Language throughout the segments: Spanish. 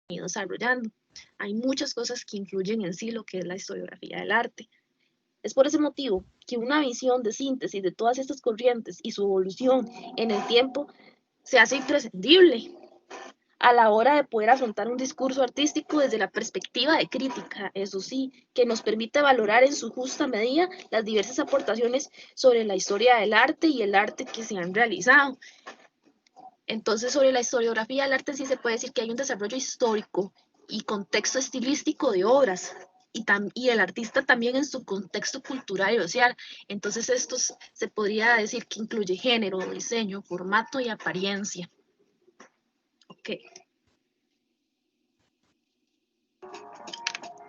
ido desarrollando. Hay muchas cosas que influyen en sí lo que es la historiografía del arte. Es por ese motivo que una visión de síntesis de todas estas corrientes y su evolución en el tiempo se hace imprescindible a la hora de poder afrontar un discurso artístico desde la perspectiva de crítica, eso sí, que nos permite valorar en su justa medida las diversas aportaciones sobre la historia del arte y el arte que se han realizado. Entonces, sobre la historiografía del arte sí se puede decir que hay un desarrollo histórico y contexto estilístico de obras, y el artista también en su contexto cultural y social. Entonces, esto se podría decir que incluye género, diseño, formato y apariencia. Ok.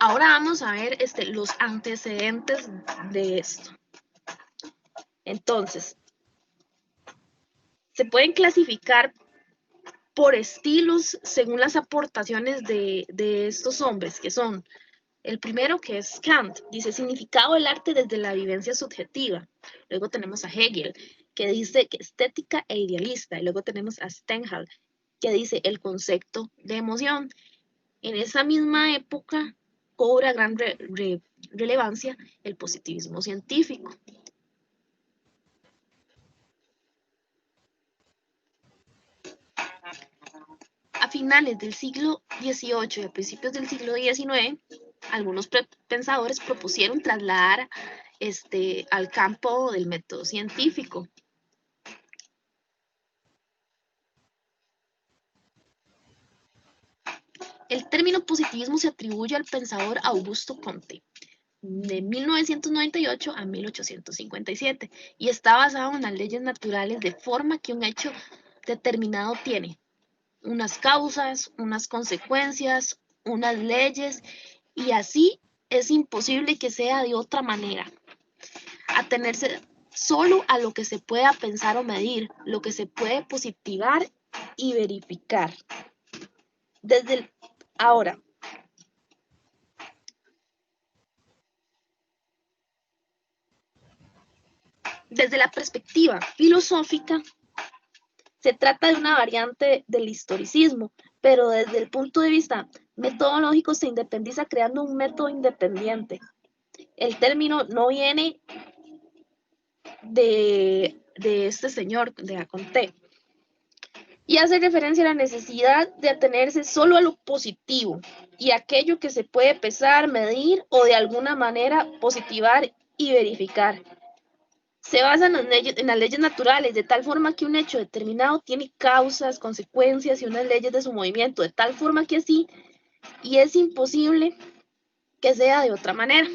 Ahora vamos a ver los antecedentes de esto. Entonces, se pueden clasificar por estilos según las aportaciones de estos hombres, que son el primero, que es Kant, dice significado del arte desde la vivencia subjetiva. Luego tenemos a Hegel, que dice que estética e idealista. Y luego tenemos a Stendhal, que dice el concepto de emoción. En esa misma época cobra gran relevancia el positivismo científico. A finales del siglo XVIII y a principios del siglo XIX, algunos pensadores propusieron trasladar al campo del método científico. El término positivismo se atribuye al pensador Augusto Comte, de 1998 a 1857, y está basado en las leyes naturales, de forma que un hecho determinado tiene unas causas, unas consecuencias, unas leyes, y así es imposible que sea de otra manera. Atenerse solo a lo que se pueda pensar o medir, lo que se puede positivar y verificar. Ahora, desde la perspectiva filosófica, se trata de una variante del historicismo, pero desde el punto de vista metodológico se independiza creando un método independiente. El término no viene de este señor, de Aconte, y hace referencia a la necesidad de atenerse solo a lo positivo y aquello que se puede pesar, medir o de alguna manera positivar y verificar. Se basa en las leyes naturales, de tal forma que un hecho determinado tiene causas, consecuencias y unas leyes de su movimiento, de tal forma que así, y es imposible que sea de otra manera.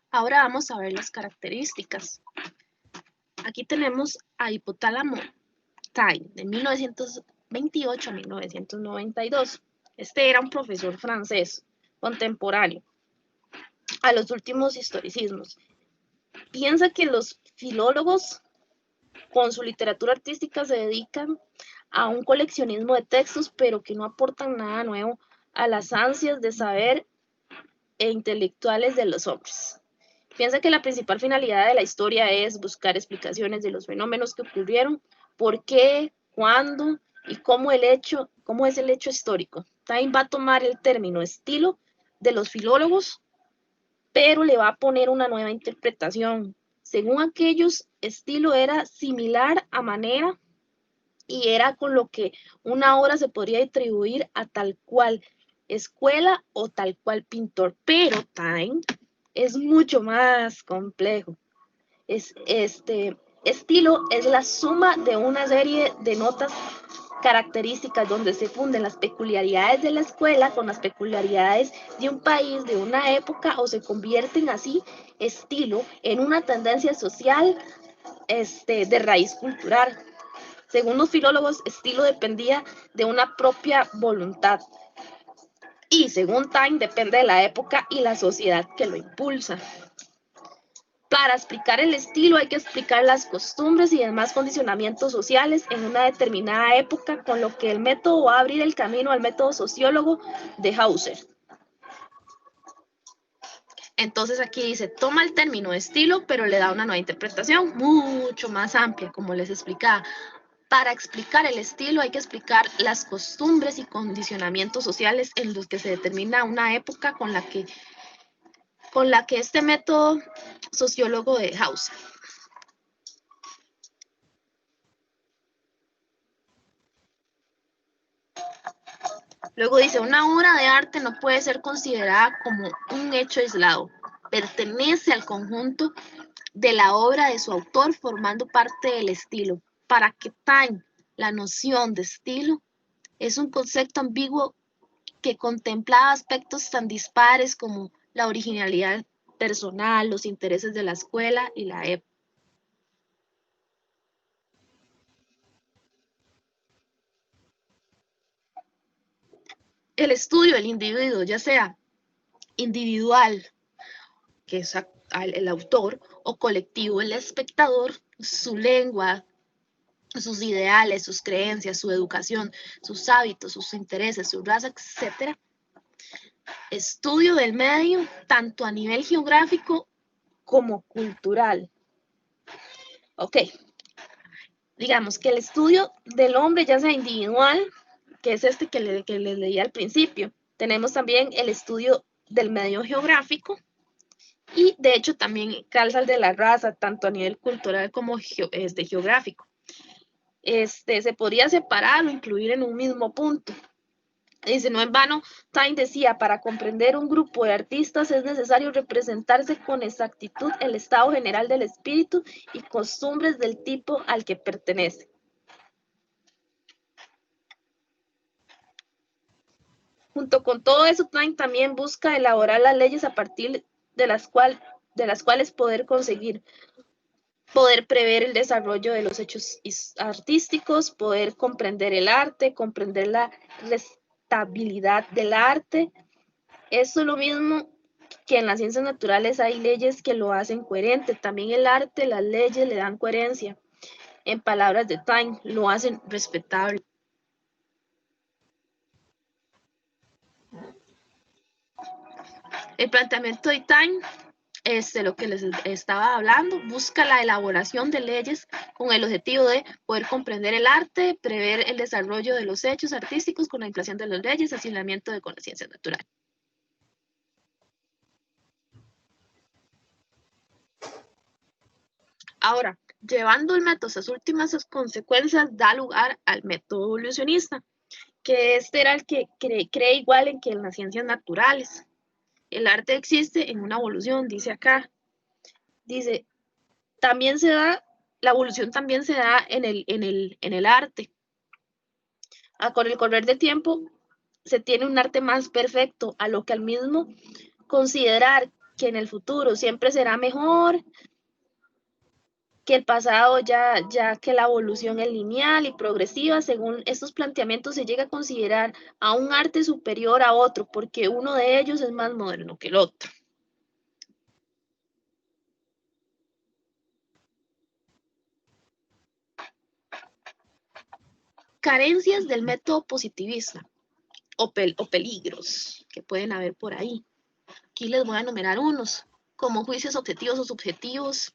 Ahora vamos a ver las características. Aquí tenemos a Hipotálamo Taine, de 1928 a 1992. Este era un profesor francés contemporáneo a los últimos historicismos. Piensa que los filólogos con su literatura artística se dedican a un coleccionismo de textos, pero que no aportan nada nuevo a las ansias de saber e intelectuales de los hombres. Piensa que la principal finalidad de la historia es buscar explicaciones de los fenómenos que ocurrieron, por qué, cuándo y cómo es el hecho histórico. Taine va a tomar el término estilo de los filólogos, pero le va a poner una nueva interpretación. Según aquellos, estilo era similar a manera y era con lo que una obra se podría atribuir a tal cual escuela o tal cual pintor, pero Taine es mucho más complejo. Estilo es la suma de una serie de notas características donde se funden las peculiaridades de la escuela con las peculiaridades de un país, de una época, o se convierten así estilo en una tendencia social de raíz cultural. Según los filólogos, estilo dependía de una propia voluntad y según Taine depende de la época y la sociedad que lo impulsa. Para explicar el estilo hay que explicar las costumbres y demás condicionamientos sociales en una determinada época, con lo que el método va a abrir el camino al método sociólogo de Husserl. Entonces aquí dice, toma el término estilo, pero le da una nueva interpretación mucho más amplia, como les explicaba. Para explicar el estilo hay que explicar las costumbres y condicionamientos sociales en los que se determina una época con la que este método sociólogo de House. Luego dice, una obra de arte no puede ser considerada como un hecho aislado, pertenece al conjunto de la obra de su autor formando parte del estilo. Para que Taine, la noción de estilo es un concepto ambiguo que contempla aspectos tan dispares como la originalidad personal, los intereses de la escuela y la época. El estudio del individuo, ya sea individual, que es el autor, o colectivo, el espectador, su lengua, sus ideales, sus creencias, su educación, sus hábitos, sus intereses, su raza, etcétera. Estudio del medio, tanto a nivel geográfico como cultural. Ok, digamos que el estudio del hombre, ya sea individual, que es este que les leí al principio, tenemos también el estudio del medio geográfico, y de hecho también calza el de la raza, tanto a nivel cultural como geográfico. Se podría separar o incluir en un mismo punto. Dice, no en vano, Taine decía, para comprender un grupo de artistas es necesario representarse con exactitud el estado general del espíritu y costumbres del tipo al que pertenece. Junto con todo eso, Taine también busca elaborar las leyes a partir de las cuales poder prever el desarrollo de los hechos artísticos, poder comprender el arte, comprender la restabilidad del arte. Esto es lo mismo que en las ciencias naturales hay leyes que lo hacen coherente. También el arte, las leyes le dan coherencia. En palabras de Taine, lo hacen respetable. El planteamiento de Taine, lo que les estaba hablando, busca la elaboración de leyes con el objetivo de poder comprender el arte, prever el desarrollo de los hechos artísticos con la inflación de las leyes, asimilamiento de con la ciencia natural. Ahora, llevando el método a sus últimas consecuencias, da lugar al método evolucionista, que era el que cree igual en que en las ciencias naturales. El arte existe en una evolución, dice acá. Dice, también se da, la evolución también se da en el arte. Con el correr del tiempo se tiene un arte más perfecto, a lo que al mismo considerar que en el futuro siempre será mejor que el pasado, ya que la evolución es lineal y progresiva. Según estos planteamientos se llega a considerar a un arte superior a otro porque uno de ellos es más moderno que el otro. Carencias del método positivista o peligros que pueden haber por ahí. Aquí les voy a enumerar unos, como juicios objetivos o subjetivos,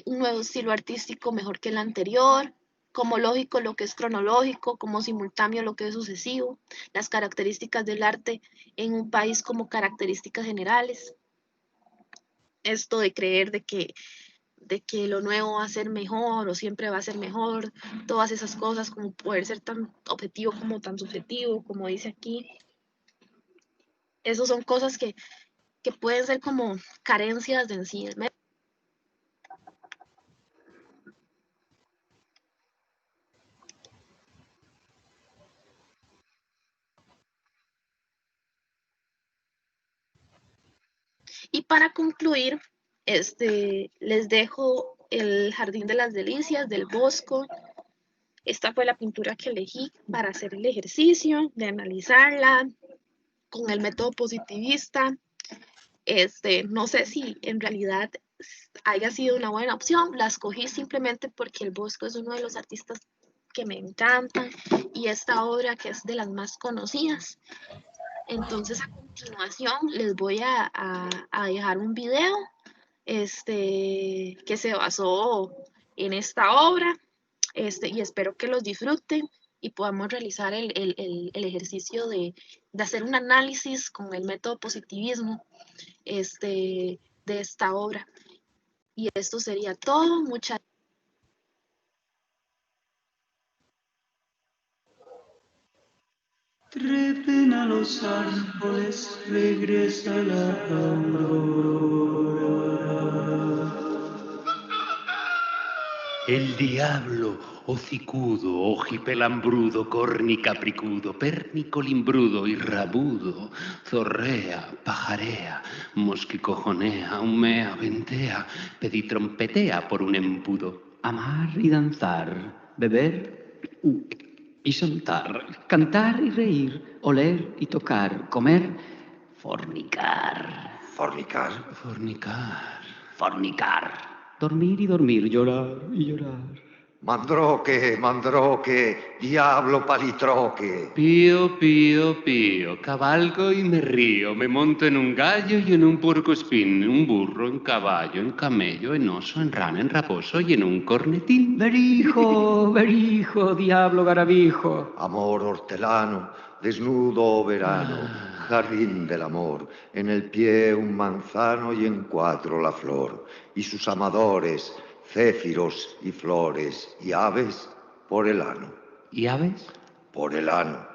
un nuevo estilo artístico mejor que el anterior, como lógico lo que es cronológico, como simultáneo lo que es sucesivo, las características del arte en un país como características generales, esto de creer de que lo nuevo va a ser mejor o siempre va a ser mejor, todas esas cosas como poder ser tan objetivo como tan subjetivo, como dice aquí. Esas son cosas que pueden ser como carencias de en sí. Y para concluir, les dejo el Jardín de las Delicias del Bosco. Esta fue la pintura que elegí para hacer el ejercicio, de analizarla con el método positivista. No sé si en realidad haya sido una buena opción, la escogí simplemente porque el Bosco es uno de los artistas que me encantan y esta obra que es de las más conocidas. Entonces, a continuación les voy a dejar un video que se basó en esta obra, y espero que los disfruten y podamos realizar el ejercicio de hacer un análisis con el método positivismo de esta obra. Y esto sería todo. Muchas gracias. Trepen a los árboles, regresa la aurora. El diablo, hocicudo, ojipelambrudo, cornicapricudo, pernicolimbrudo y rabudo, zorrea, pajarea, mosquicojonea, humea, ventea, peditrompetea por un embudo. Amar y danzar, beber y soltar, cantar y reír, oler y tocar, comer, fornicar. Fornicar. Fornicar. Fornicar. Dormir y dormir, llorar y llorar. Mandroque, mandroque, diablo palitroque. Pío, pío, pío, cabalgo y me río, me monto en un gallo y en un puercoespín, en un burro, en caballo, en camello, en oso, en rana, en raposo y en un cornetín. Berijo, berijo, diablo garabijo. Amor hortelano, desnudo verano, jardín del amor, en el pie un manzano y en cuatro la flor, y sus amadores, céfiros y flores, y aves por el ano. ¿Y aves? Por el ano.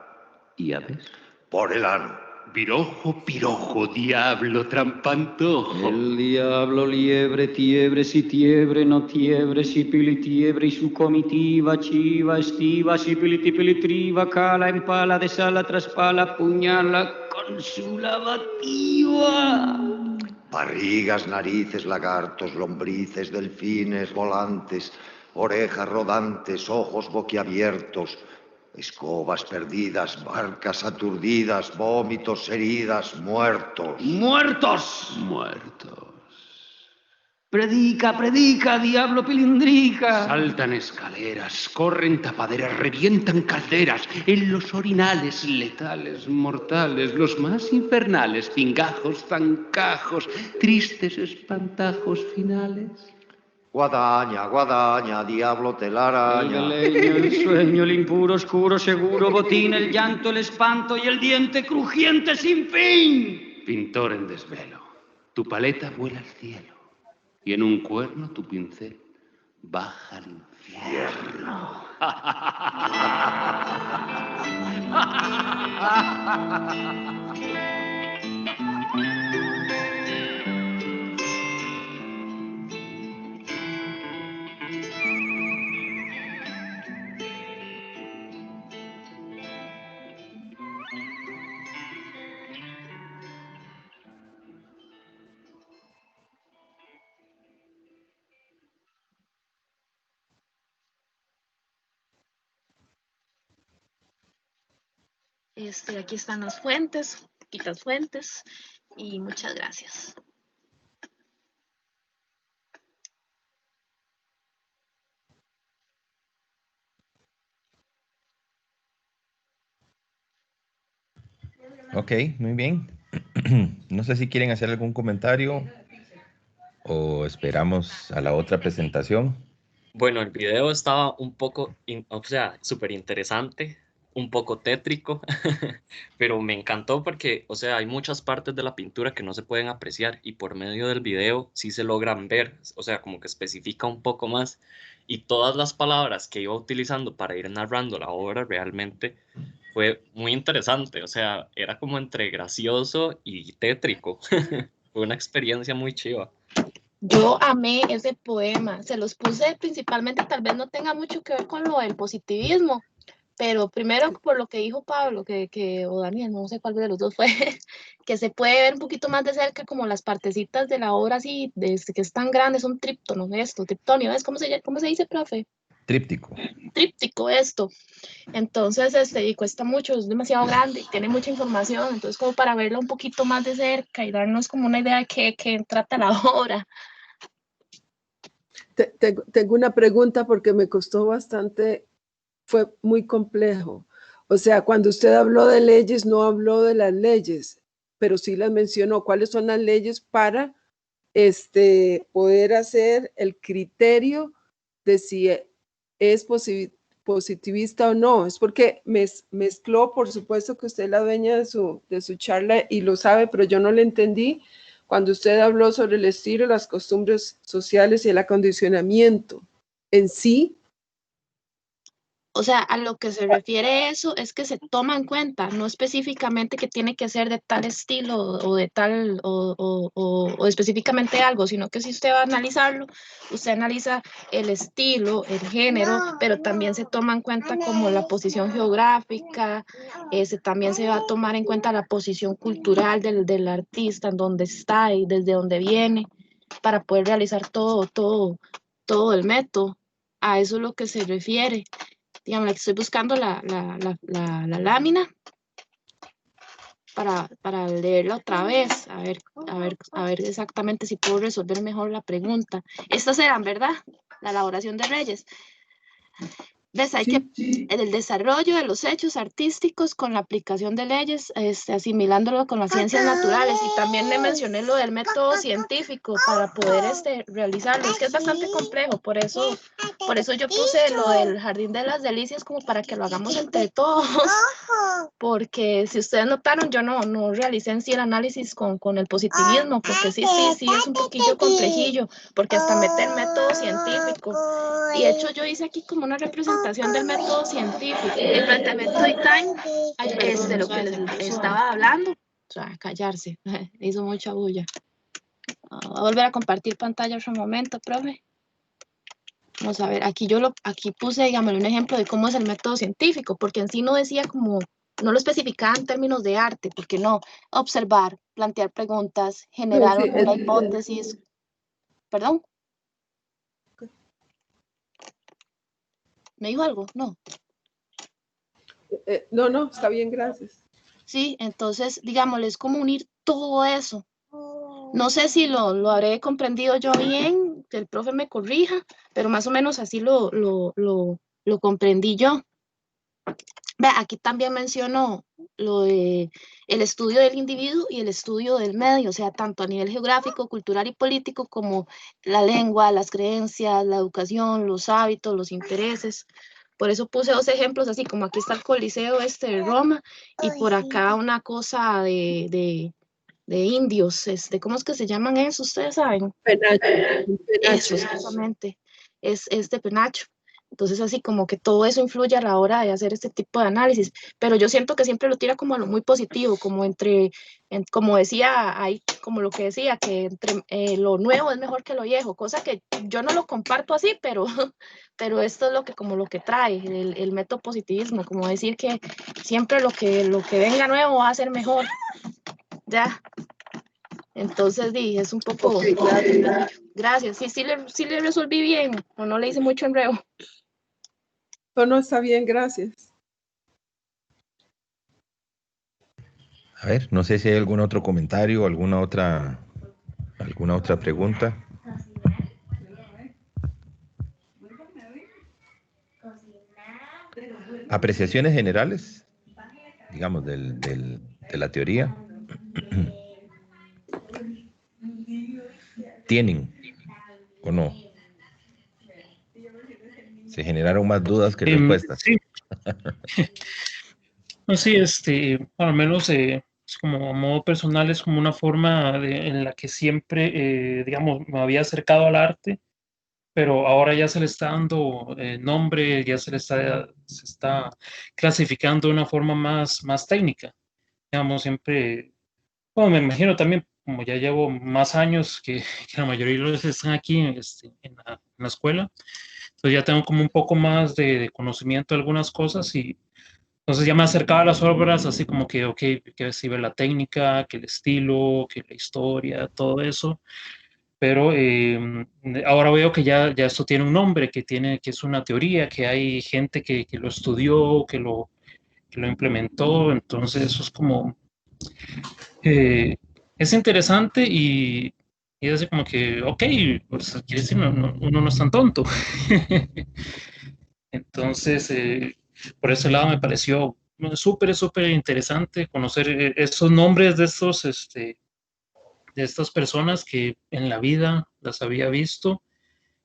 ¿Y aves? Por el ano. Pirojo, pirojo, diablo, trampantojo. El diablo liebre, tiebre, si tiebre, no tiebre, si pilitiebre, y su comitiva, chiva, estiva, si pilitipilitriva, cala, empala, desala, traspala, puñala, con su lavativa. Barrigas, narices, lagartos, lombrices, delfines, volantes, orejas rodantes, ojos boquiabiertos, escobas perdidas, barcas aturdidas, vómitos, heridas, muertos. ¡Muertos! Muertos. Predica, predica, diablo pilindrica. Saltan escaleras, corren tapaderas, revientan calderas, en los orinales letales, mortales, los más infernales, pingajos, zancajos, tristes espantajos finales. Guadaña, guadaña, diablo telaraña. El leño, el sueño, el impuro, oscuro, seguro, botín, el llanto, el espanto y el diente crujiente sin fin. Pintor en desvelo, tu paleta vuela al cielo y en un cuerno tu pincel baja al infierno. Aquí están las fuentes, poquitas fuentes, y muchas gracias. Ok, muy bien. No sé si quieren hacer algún comentario o esperamos a la otra presentación. Bueno, el video estaba un poco, o sea, súper interesante, un poco tétrico, pero me encantó porque, o sea, hay muchas partes de la pintura que no se pueden apreciar y por medio del video sí se logran ver, o sea, como que especifica un poco más y todas las palabras que iba utilizando para ir narrando la obra realmente fue muy interesante, o sea, era como entre gracioso y tétrico, fue una experiencia muy chiva. Yo amé ese poema, se los puse principalmente, tal vez no tenga mucho que ver con lo del positivismo, pero primero por lo que dijo Pablo, o Daniel, no sé cuál de los dos fue, que se puede ver un poquito más de cerca como las partecitas de la obra así, que es tan grande, es un tríptono triptonio, ¿ves? ¿Cómo se dice, profe? Tríptico. Tríptico esto. Entonces, y cuesta mucho, es demasiado grande, tiene mucha información, entonces como para verlo un poquito más de cerca y darnos como una idea de qué trata la obra. Tengo una pregunta porque me costó bastante, fue muy complejo. O sea, cuando usted habló de leyes, no habló de las leyes, pero sí las mencionó. ¿Cuáles son las leyes para poder hacer el criterio de si es positivista o no? Es porque mezcló, por supuesto que usted es la dueña de su charla y lo sabe, pero yo no le entendí cuando usted habló sobre el estilo, las costumbres sociales y el acondicionamiento en sí. O sea, a lo que se refiere eso es que se toma en cuenta, no específicamente que tiene que ser de tal estilo o de tal o específicamente algo, sino que si usted va a analizarlo, usted analiza el estilo, el género, pero también se toma en cuenta como la posición geográfica, también se va a tomar en cuenta la posición cultural del artista, en dónde está y desde dónde viene, para poder realizar todo el método. A eso es lo que se refiere. Digamos, estoy buscando la lámina para leerla otra vez, a ver exactamente si puedo resolver mejor la pregunta. Estas eran, ¿verdad? La elaboración de Reyes. ¿Ves? Hay que el desarrollo de los hechos artísticos con la aplicación de leyes, asimilándolo con las ciencias naturales, y también le mencioné lo del método científico para poder realizarlo. Es que es bastante complejo, por eso yo puse lo del Jardín de las Delicias como para que lo hagamos entre todos, porque si ustedes notaron, yo no realicé en sí el análisis con el positivismo, porque sí es un poquillo complejillo, porque hasta mete el método científico. Y de hecho yo hice aquí como una representación del método científico, el planteamiento de Time, de lo que les estaba hablando. O sea, callarse, hizo mucha bulla. Voy a volver a compartir pantalla otro momento, profe. Vamos a ver, aquí puse, digamos, un ejemplo de cómo es el método científico, porque en sí no decía como, no lo especificaba en términos de arte, porque no, observar, plantear preguntas, generar una hipótesis. ¿Perdón? ¿Me dijo algo? No. No, está bien, gracias. Sí, entonces, digámosle, es como unir todo eso. No sé si lo habré comprendido yo bien, que el profe me corrija, pero más o menos así lo comprendí yo. Ve, aquí también menciono lo de el estudio del individuo y el estudio del medio, o sea, tanto a nivel geográfico, cultural y político, como la lengua, las creencias, la educación, los hábitos, los intereses. Por eso puse dos ejemplos, así como aquí está el Coliseo de Roma, y por acá una cosa de indios, ¿cómo es que se llaman eso? ¿Ustedes saben? Penacho. Eso, exactamente, es de Penacho. Entonces, así como que todo eso influye a la hora de hacer este tipo de análisis, pero yo siento que siempre lo tira como a lo muy positivo, como como decía ahí, como lo que decía, que entre lo nuevo es mejor que lo viejo, cosa que yo no lo comparto así, pero esto es lo que trae el método positivismo, como decir que siempre lo que venga nuevo va a ser mejor, ya. Entonces dije, es un poco... Okay, gracias. Sí le resolví bien, o no le hice mucho enredo. No, está bien, gracias. A ver, no sé si hay algún otro comentario, alguna otra pregunta. Apreciaciones generales, digamos, de la teoría. ¿Tienen o no? Se generaron más dudas que respuestas. Sí. No, sí, al menos como a modo personal es como una forma en la que siempre, digamos, me había acercado al arte, pero ahora ya se le está dando nombre, ya se está clasificando de una forma más técnica. Digamos, siempre, bueno, me imagino también, como ya llevo más años que la mayoría de los están aquí en la escuela, entonces ya tengo como un poco más de conocimiento de algunas cosas y entonces ya me acercaba a las obras así como que, ok, que si ve la técnica, que el estilo, que la historia, todo eso, pero ahora veo que ya esto tiene un nombre, que es una teoría, que hay gente que lo estudió, que lo implementó, entonces eso es como, es interesante y es así como que, ok, pues quiere decir, uno no es tan tonto. Entonces, por ese lado me pareció súper interesante conocer esos nombres de de estas personas que en la vida las había visto.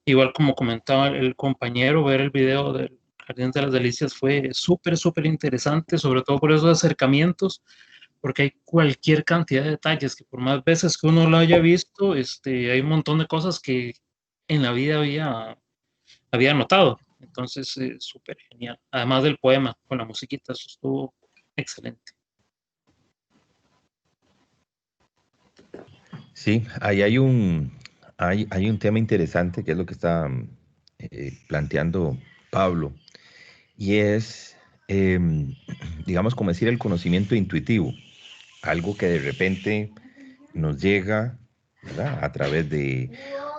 Igual como comentaba el compañero, ver el video del Jardín de las Delicias fue súper interesante, sobre todo por esos acercamientos, porque hay cualquier cantidad de detalles que por más veces que uno lo haya visto, hay un montón de cosas que en la vida había notado. Entonces, súper genial. Además del poema con la musiquita, eso estuvo excelente. Sí, ahí hay un tema interesante que es lo que está planteando Pablo, y es, digamos, como decir, el conocimiento intuitivo, algo que de repente nos llega, ¿verdad? A través de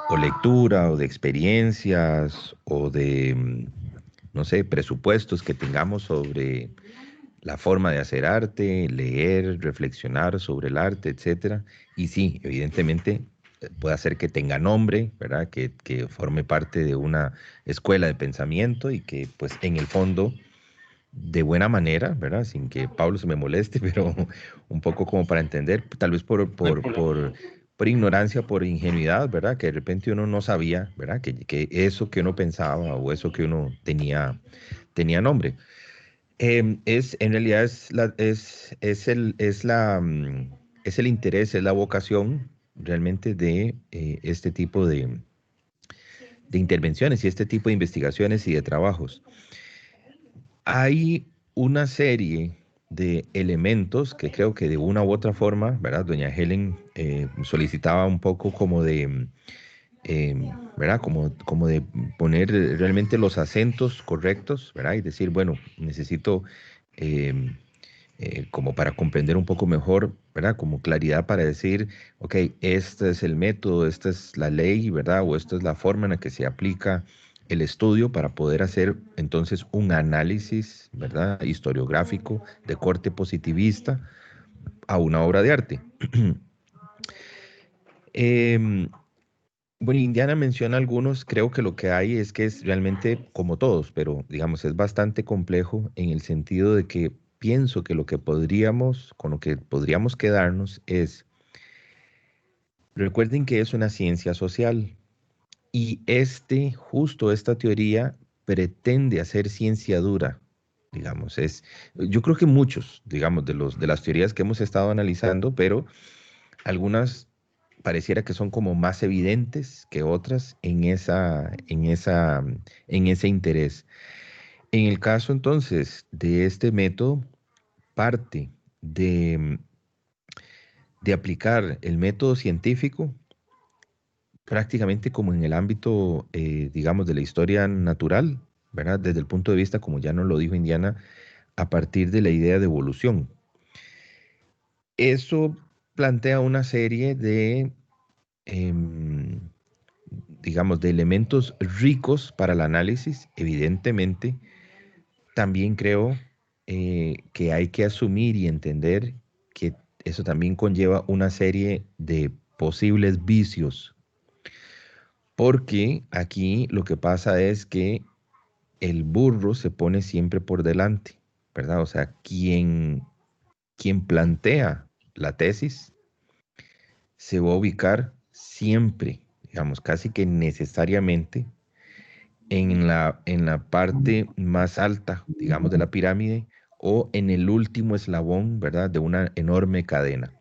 o lectura o de experiencias o de, no sé, presupuestos que tengamos sobre la forma de hacer arte, leer, reflexionar sobre el arte, etcétera. Y sí, evidentemente puede hacer que tenga nombre, ¿verdad? Que forme parte de una escuela de pensamiento y que, pues, en el fondo, de buena manera, ¿verdad? Sin que Pablo se me moleste, pero un poco como para entender, tal vez por ignorancia, por ingenuidad, ¿verdad? Que de repente uno no sabía, ¿verdad? Que eso que uno pensaba o eso que uno tenía nombre. En realidad es el interés, es la vocación realmente de este tipo de intervenciones y este tipo de investigaciones y de trabajos. Hay una serie de elementos que creo que de una u otra forma, ¿verdad? Doña Helen solicitaba un poco como de, ¿verdad? Como de poner realmente los acentos correctos, ¿verdad? Y decir, bueno, necesito, eh, como para comprender un poco mejor, ¿verdad? Como claridad para decir, ok, este es el método, esta es la ley, ¿verdad? O esta es la forma en la que se aplica el estudio para poder hacer entonces un análisis, ¿verdad? Historiográfico de corte positivista a una obra de arte. Bueno, Indiana menciona algunos, creo que lo que hay es que es realmente como todos, pero digamos, es bastante complejo en el sentido de que pienso que con lo que podríamos quedarnos es, recuerden que es una ciencia social y justo esta teoría pretende hacer ciencia dura, digamos, yo creo que muchos, digamos, de las teorías que hemos estado analizando, pero algunas pareciera que son como más evidentes que otras en ese interés. En el caso entonces de este método, parte de, de aplicar el método científico prácticamente como en el ámbito, digamos, de la historia natural, ¿verdad? Desde el punto de vista, como ya nos lo dijo Indiana, a partir de la idea de evolución. Eso plantea una serie de digamos, de elementos ricos para el análisis, evidentemente, también creo que hay que asumir y entender que eso también conlleva una serie de posibles vicios, porque aquí lo que pasa es que el burro se pone siempre por delante, ¿verdad? O sea, quien plantea la tesis se va a ubicar siempre, digamos, casi que necesariamente en la parte más alta, digamos, de la pirámide o en el último eslabón, ¿verdad? De una enorme cadena.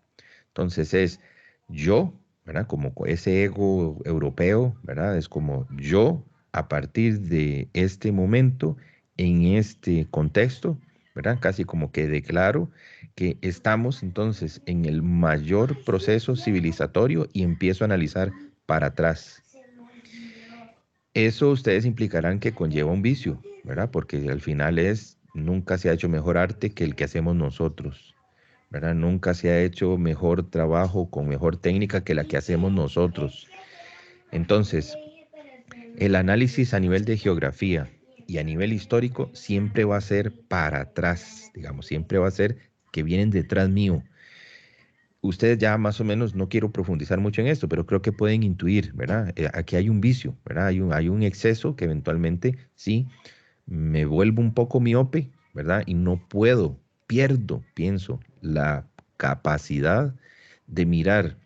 Entonces es yo, ¿verdad? Como ese ego europeo, ¿verdad? Es como yo a partir de este momento, en este contexto, ¿verdad? Casi como que declaro que estamos entonces en el mayor proceso civilizatorio y empiezo a analizar para atrás. Eso ustedes implicarán que conlleva un vicio, ¿verdad? Porque al final nunca se ha hecho mejor arte que el que hacemos nosotros, ¿verdad? Nunca se ha hecho mejor trabajo con mejor técnica que la que hacemos nosotros. Entonces, el análisis a nivel de geografía y a nivel histórico siempre va a ser para atrás, digamos, siempre va a ser que vienen detrás mío. Ustedes ya más o menos, no quiero profundizar mucho en esto, pero creo que pueden intuir, ¿verdad? Aquí hay un vicio, ¿verdad? Hay un exceso que eventualmente sí me vuelvo un poco miope, ¿verdad? Y no puedo, pierdo, pienso, la capacidad de mirar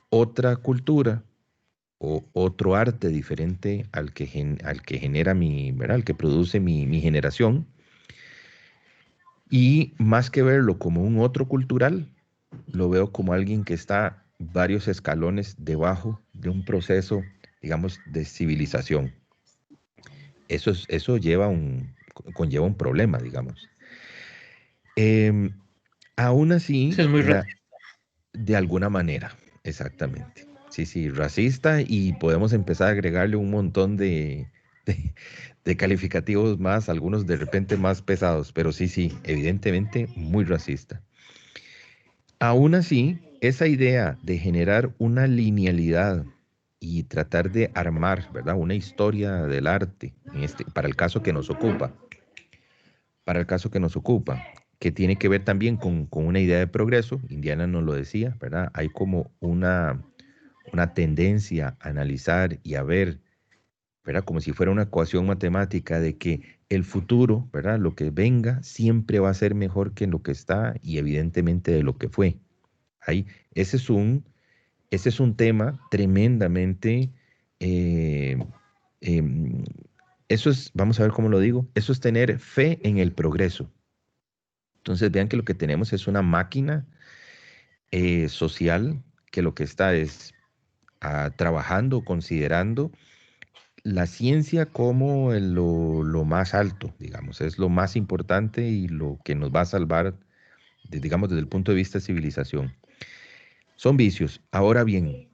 otra cultura o otro arte diferente al que genera mi, ¿verdad? Al que produce mi generación. Y más que verlo como un otro cultural, lo veo como alguien que está varios escalones debajo de un proceso, digamos, de civilización. Eso conlleva un problema, digamos. Em, Aún así, Sí, es muy de alguna manera, exactamente. Sí, sí, racista y podemos empezar a agregarle un montón de, de calificativos más, algunos de repente más pesados, pero sí, sí, evidentemente muy racista. Aún así, esa idea de generar una linealidad y tratar de armar, ¿verdad? Una historia del arte, para el caso que nos ocupa, que tiene que ver también con una idea de progreso, Indiana nos lo decía, ¿verdad? Hay como una tendencia a analizar y a ver, ¿verdad? Como si fuera una ecuación matemática de que el futuro, ¿verdad? Lo que venga siempre va a ser mejor que lo que está y evidentemente de lo que fue. Ahí, ese es un tema tremendamente, eh, em, eso es, vamos a ver cómo lo digo, eso es tener fe en el progreso. Entonces vean que lo que tenemos es una máquina social que lo que está es trabajando, considerando la ciencia como lo más alto, digamos, es lo más importante y lo que nos va a salvar, digamos, desde el punto de vista de civilización. Son vicios. Ahora bien,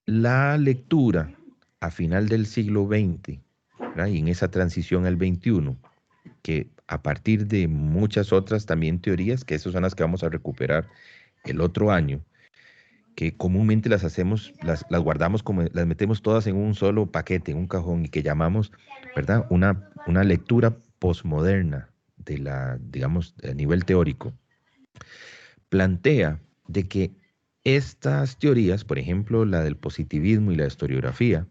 la lectura a final del siglo XX, ¿verdad? Y en esa transición al XXI, que a partir de muchas otras también teorías, que esas son las que vamos a recuperar el otro año, que comúnmente las hacemos, las guardamos como, las metemos todas en un solo paquete, en un cajón, y que llamamos, ¿verdad? Una lectura posmoderna digamos, a nivel teórico, plantea de que estas teorías, por ejemplo, la del positivismo y la historiografía,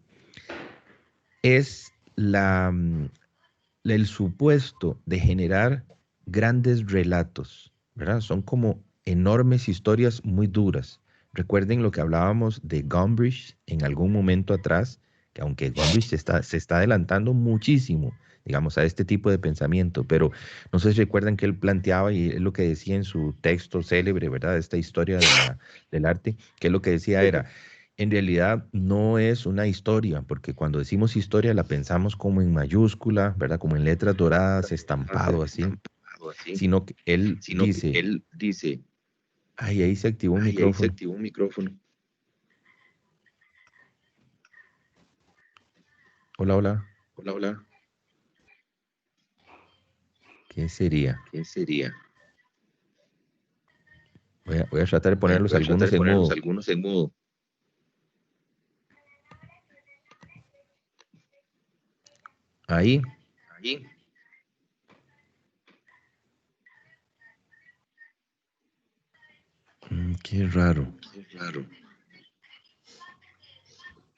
es el supuesto de generar grandes relatos, ¿verdad? Son como enormes historias muy duras. Recuerden lo que hablábamos de Gombrich en algún momento atrás, que aunque Gombrich se está adelantando muchísimo, digamos, a este tipo de pensamiento, pero no sé si recuerdan que él planteaba, y es lo que decía en su texto célebre, ¿verdad? Esta historia del arte, que lo que decía era, en realidad no es una historia, porque cuando decimos historia la pensamos como en mayúscula, ¿verdad? Como en letras doradas, estampado así, sino que él dice, ay, ahí se activó un micrófono. Hola, hola. ¿Qué sería? Voy a tratar de ponerlos algunos en modo. Ahí. Qué raro.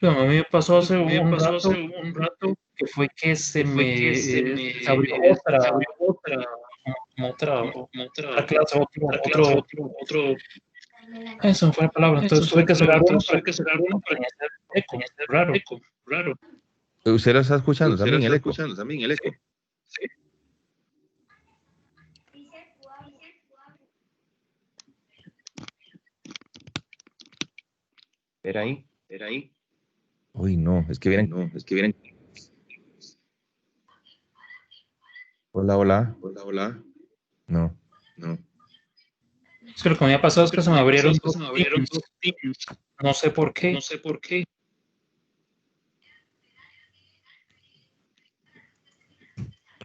Bueno, a mí me pasó hace un rato que fue que se abrió otra clase, eso no fue la palabra, entonces tuve que cerrar uno para que tenía ese eco, raro. ¿Usted lo está escuchando también, el eco? ¿Era ahí? Uy, no, es que vienen. Hola, hola. No. Es que lo que me había pasado es que se me abrieron dos Teams, no sé por qué.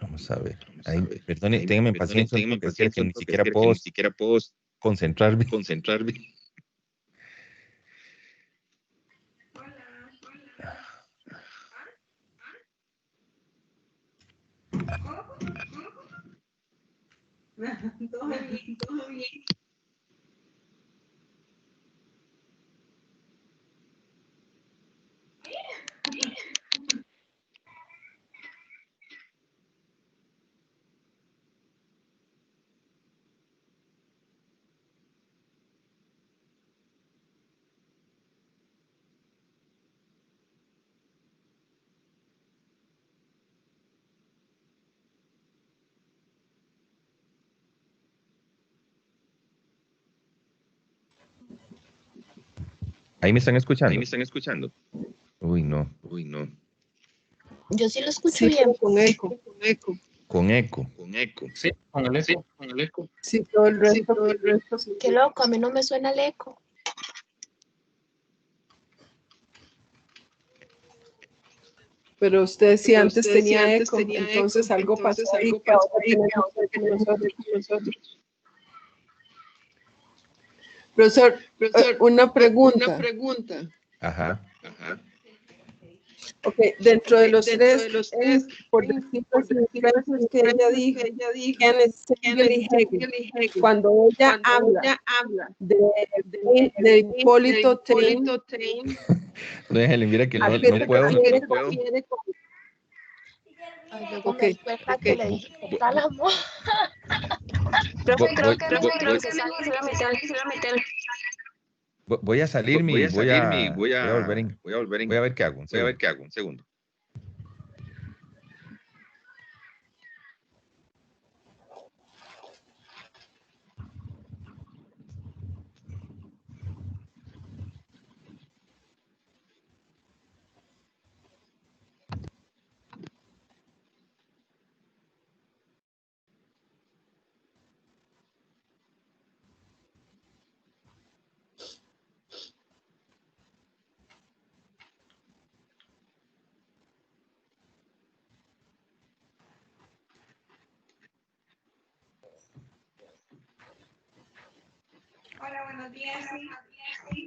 Vamos a ver. Ahí, perdone, ténganme paciencia un toque, es que ni siquiera puedo concentrarme. Ahí me están Ahí escuchando. me están escuchando. Uy, no. Uy, no. Yo sí lo escucho Sí, pero bien. con eco. Con eco. Con eco. Con eco. Sí, con el Sí, eco. con el eco. Sí, todo el Sí, resto. todo el resto. Sí. Qué loco, a mí no me suena el eco. Pero usted sí Pero antes usted sí tenía antes eco, tenía entonces eco, algo pasó entonces ahí algo que pasó ahora ahí que tenemos ahora con tenemos nosotros. con nosotros. Profesor, Profesor, una pregunta. una pregunta. Ajá. Ajá. Ok, dentro de Ok, los dentro tres, de los tres, por decirlo por así, decirlo así, influencers que ella dijo, Kenneth, Siegel y Kenneth Hegel, Siegel y Hegel, cuando ella cuando habla ella habla de Hipólito Taine, Hipólito Taine, Déjenle, mira que ¿a no, qué no se puedo. refiere? Ay, luego Ok, me di cuenta que le dije hipotálamo. Voy, Profe, creo que voy- es necesario que se va a meter. voy a salirme voy y a salirme y voy a volver en. voy a volver Voy a ver qué hago. Un voy a ver segundo. qué hago, un segundo. Hola, buenos días.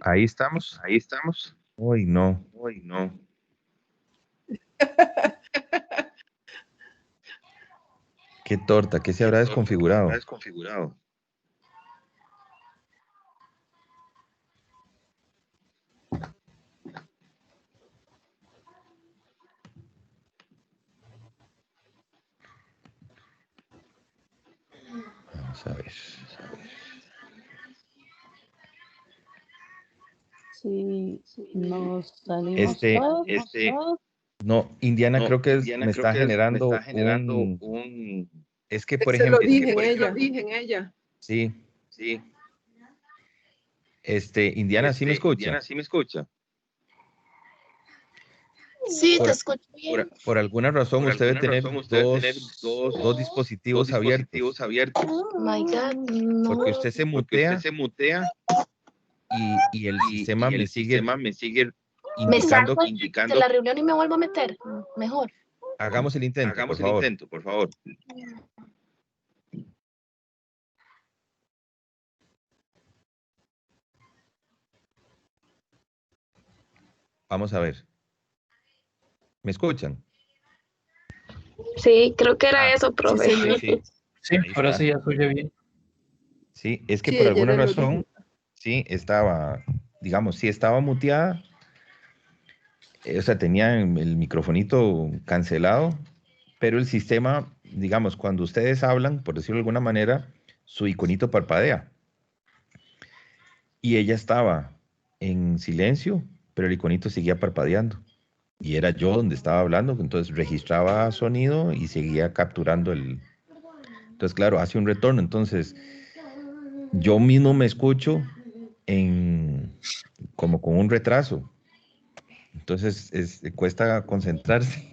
Ahí estamos. Ahí estamos. Uy, no. Uy, no. Qué torta. ¿Qué se habrá ¿Qué desconfigurado? desconfigurado? Vamos a ver. Sí, nos salimos Este, todos. no, Indiana No, creo que Indiana me creo está que me generando está generando un. un... Es que, por se lo ejemplo, dije en Por ejemplo, ella. dije en ella. sí, Sí. Indiana sí me escucha. Indiana, ¿sí me escucha? Sí, te Por, escucho bien. por alguna razón Por usted debe alguna tener razón usted debe tener dos dispositivos abiertos, abiertos. Oh my God, porque no. usted se Porque usted mutea se mutea y el sistema y me el sigue sistema me sigue Me indicando. salgo de indicando. la reunión y me vuelvo a meter. Mejor. Hagamos el intento, por Hagamos el favor. intento, por favor. Vamos a ver. ¿Me escuchan? Sí, creo que era Ah, eso, Sí, profe. señor. sí. Sí, Ahí ahora está. sí ya se oye bien. Sí, es que Sí, por ella alguna era el razón, original. sí, estaba, digamos, sí estaba muteada, o sea, tenía el microfonito cancelado, pero el sistema, digamos, cuando ustedes hablan, por decirlo de alguna manera, su iconito parpadea. Y ella estaba en silencio, pero el iconito seguía parpadeando. Y era yo donde estaba hablando, entonces registraba sonido y seguía capturando el. Entonces, claro, hace un retorno. Entonces, yo mismo me escucho como con un retraso. Entonces, cuesta concentrarse.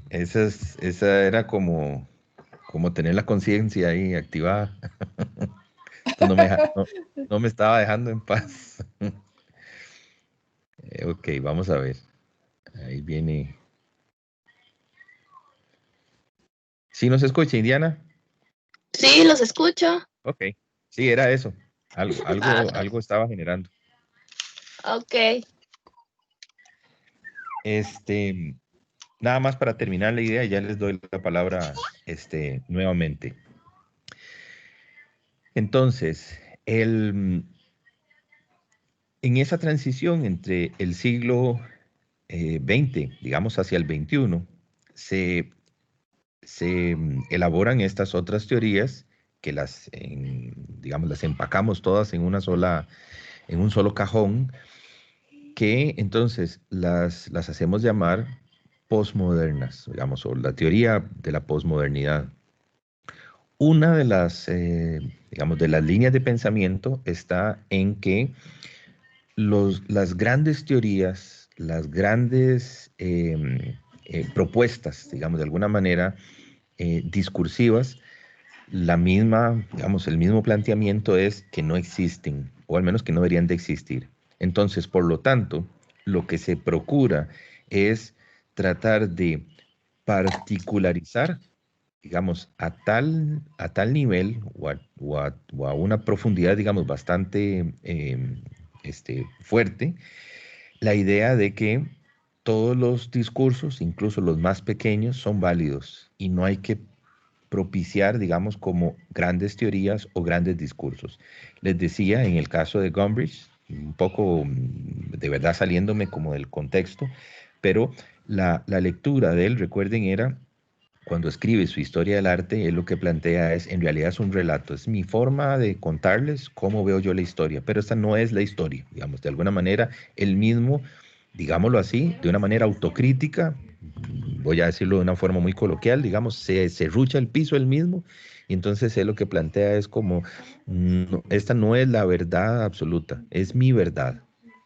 Esa era como tener la conciencia ahí activada. Esto no me estaba dejando en paz. Ok, vamos a ver. Ahí viene. ¿Sí nos escucha, Indiana? Sí, los escucho. Ok. Sí, era eso. Ah, Algo estaba generando. ok. Nada más para terminar la idea, ya les doy la palabra nuevamente. Entonces, en esa transición entre el siglo XX, digamos hacia el XXI, se elaboran estas otras teorías que digamos, las empacamos todas en un solo cajón, que entonces las hacemos llamar posmodernas, digamos, o la teoría de la posmodernidad. una de las, digamos, de las líneas de pensamiento está en que las grandes teorías, las grandes propuestas, digamos, de alguna manera discursivas, la misma, digamos, el mismo planteamiento es que no existen, o al menos que no deberían de existir. Entonces, por lo tanto, lo que se procura es tratar de particularizar, digamos, a tal nivel o a una profundidad, digamos, bastante fuerte, la idea de que todos los discursos, incluso los más pequeños, son válidos y no hay que propiciar, digamos, como grandes teorías o grandes discursos. Les decía, en el caso de Gombrich, un poco de verdad saliéndome como del contexto, pero la lectura de él, recuerden, era cuando escribe su historia del arte, él lo que plantea es, en realidad es un relato, es mi forma de contarles cómo veo yo la historia, pero esta no es la historia, digamos, de alguna manera, él mismo, digámoslo así, de una manera autocrítica, voy a decirlo de una forma muy coloquial, digamos, se serrucha el piso él mismo, y entonces él lo que plantea es como, no, esta no es la verdad absoluta, es mi verdad,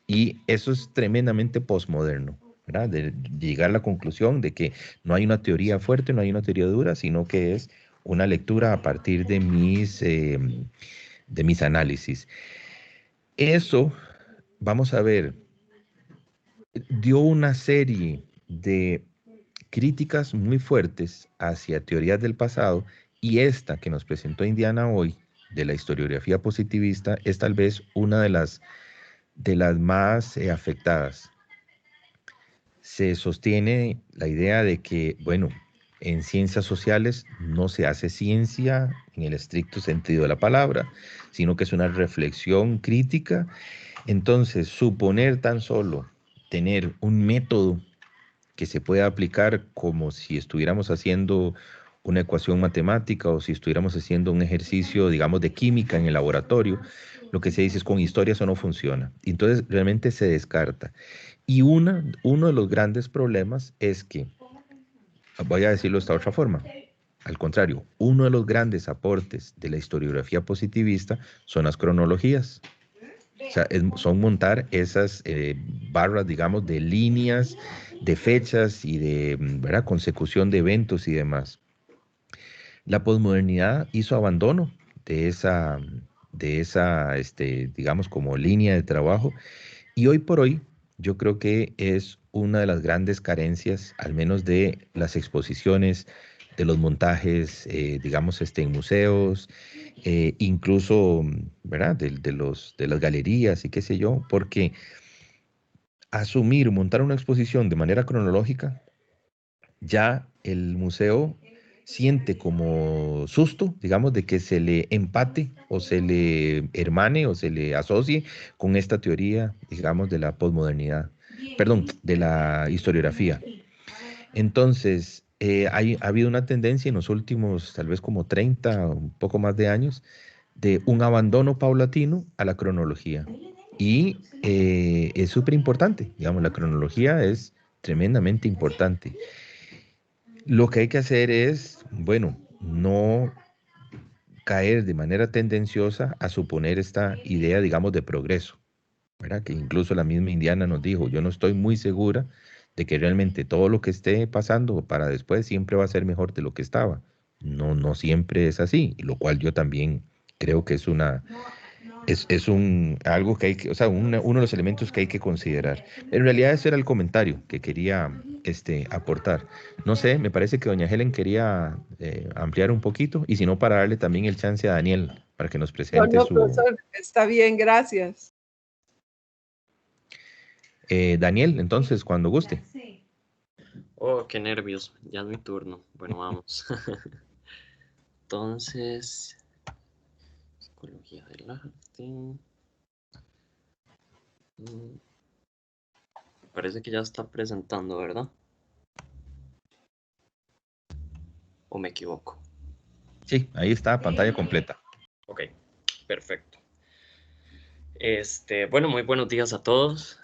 y eso es tremendamente posmoderno, ¿verdad? De llegar a la conclusión de que no hay una teoría fuerte, no hay una teoría dura, sino que es una lectura a partir de mis análisis. Eso, vamos a ver, dio una serie de críticas muy fuertes hacia teorías del pasado y esta que nos presentó Indiana hoy, de la historiografía positivista, es tal vez una de las más afectadas. Se sostiene la idea de que, bueno, en ciencias sociales no se hace ciencia en el estricto sentido de la palabra, sino que es una reflexión crítica. Entonces, suponer tan solo tener un método que se pueda aplicar como si estuviéramos haciendo una ecuación matemática o si estuviéramos haciendo un ejercicio, digamos, de química en el laboratorio, lo que se dice es con historia eso no funciona. Entonces, realmente se descarta. Y uno de los grandes problemas es que, voy a decirlo de esta otra forma, al contrario, uno de los grandes aportes de la historiografía positivista son las cronologías. O sea, son montar esas barras, digamos, de líneas, de fechas y de, ¿verdad?, consecución de eventos y demás. La posmodernidad hizo abandono de esa, digamos, como línea de trabajo. Y hoy por hoy, yo creo que es una de las grandes carencias, al menos de las exposiciones, de los montajes, digamos, en museos, incluso, ¿verdad?, de las galerías y qué sé yo, porque montar una exposición de manera cronológica, ya el museo siente como susto, digamos, de que se le empate o se le hermane o se le asocie con esta teoría, digamos, de la posmodernidad, perdón, de la historiografía. Entonces, ha habido una tendencia en los últimos, tal vez como 30 o un poco más de años, de un abandono paulatino a la cronología. Y es súper importante, digamos, la cronología es tremendamente importante. Lo que hay que hacer es, bueno, no caer de manera tendenciosa a suponer esta idea, digamos, de progreso, ¿verdad? Que incluso la misma Indiana nos dijo, yo no estoy muy segura de que realmente todo lo que esté pasando para después siempre va a ser mejor de lo que estaba. No, no siempre es así, lo cual yo también creo que es algo que hay que, o sea, uno de los elementos que hay que considerar. En realidad ese era el comentario que quería aportar. No sé, me parece que doña Helen quería ampliar un poquito y si no, para darle también el chance a Daniel para que nos No, presente no, profesor, está bien, gracias. Daniel, entonces, cuando guste. Oh, qué nervios, ya es mi turno. Bueno, vamos. Entonces, psicología del arte. Parece que ya está presentando, ¿verdad? ¿O me equivoco? Sí, ahí está, pantalla completa. Ok, perfecto. Bueno, muy buenos días a todos.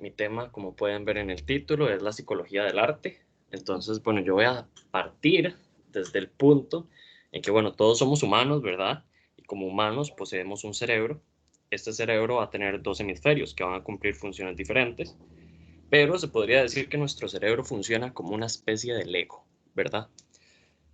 Mi tema, como pueden ver en el título, es la psicología del arte. Entonces, bueno, yo voy a partir desde el punto en que, bueno, todos somos humanos, ¿verdad? Y como humanos poseemos un cerebro. Este cerebro va a tener dos hemisferios que van a cumplir funciones diferentes, pero se podría decir que nuestro cerebro funciona como una especie de Lego, ¿verdad?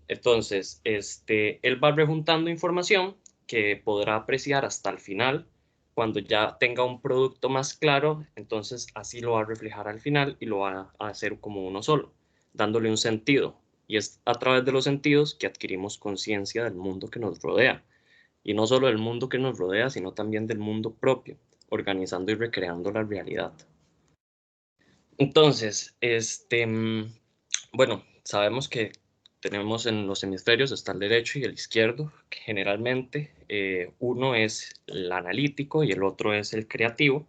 Entonces, él va rejuntando información que podrá apreciar hasta el final. Cuando ya tenga un producto más claro, entonces así lo va a reflejar al final y lo va a hacer como uno solo, dándole un sentido. Y es a través de los sentidos que adquirimos conciencia del mundo que nos rodea. Y no solo del mundo que nos rodea, sino también del mundo propio, organizando y recreando la realidad. Entonces, bueno, sabemos que tenemos en los hemisferios, está el derecho y el izquierdo, que generalmente uno es el analítico y el otro es el creativo.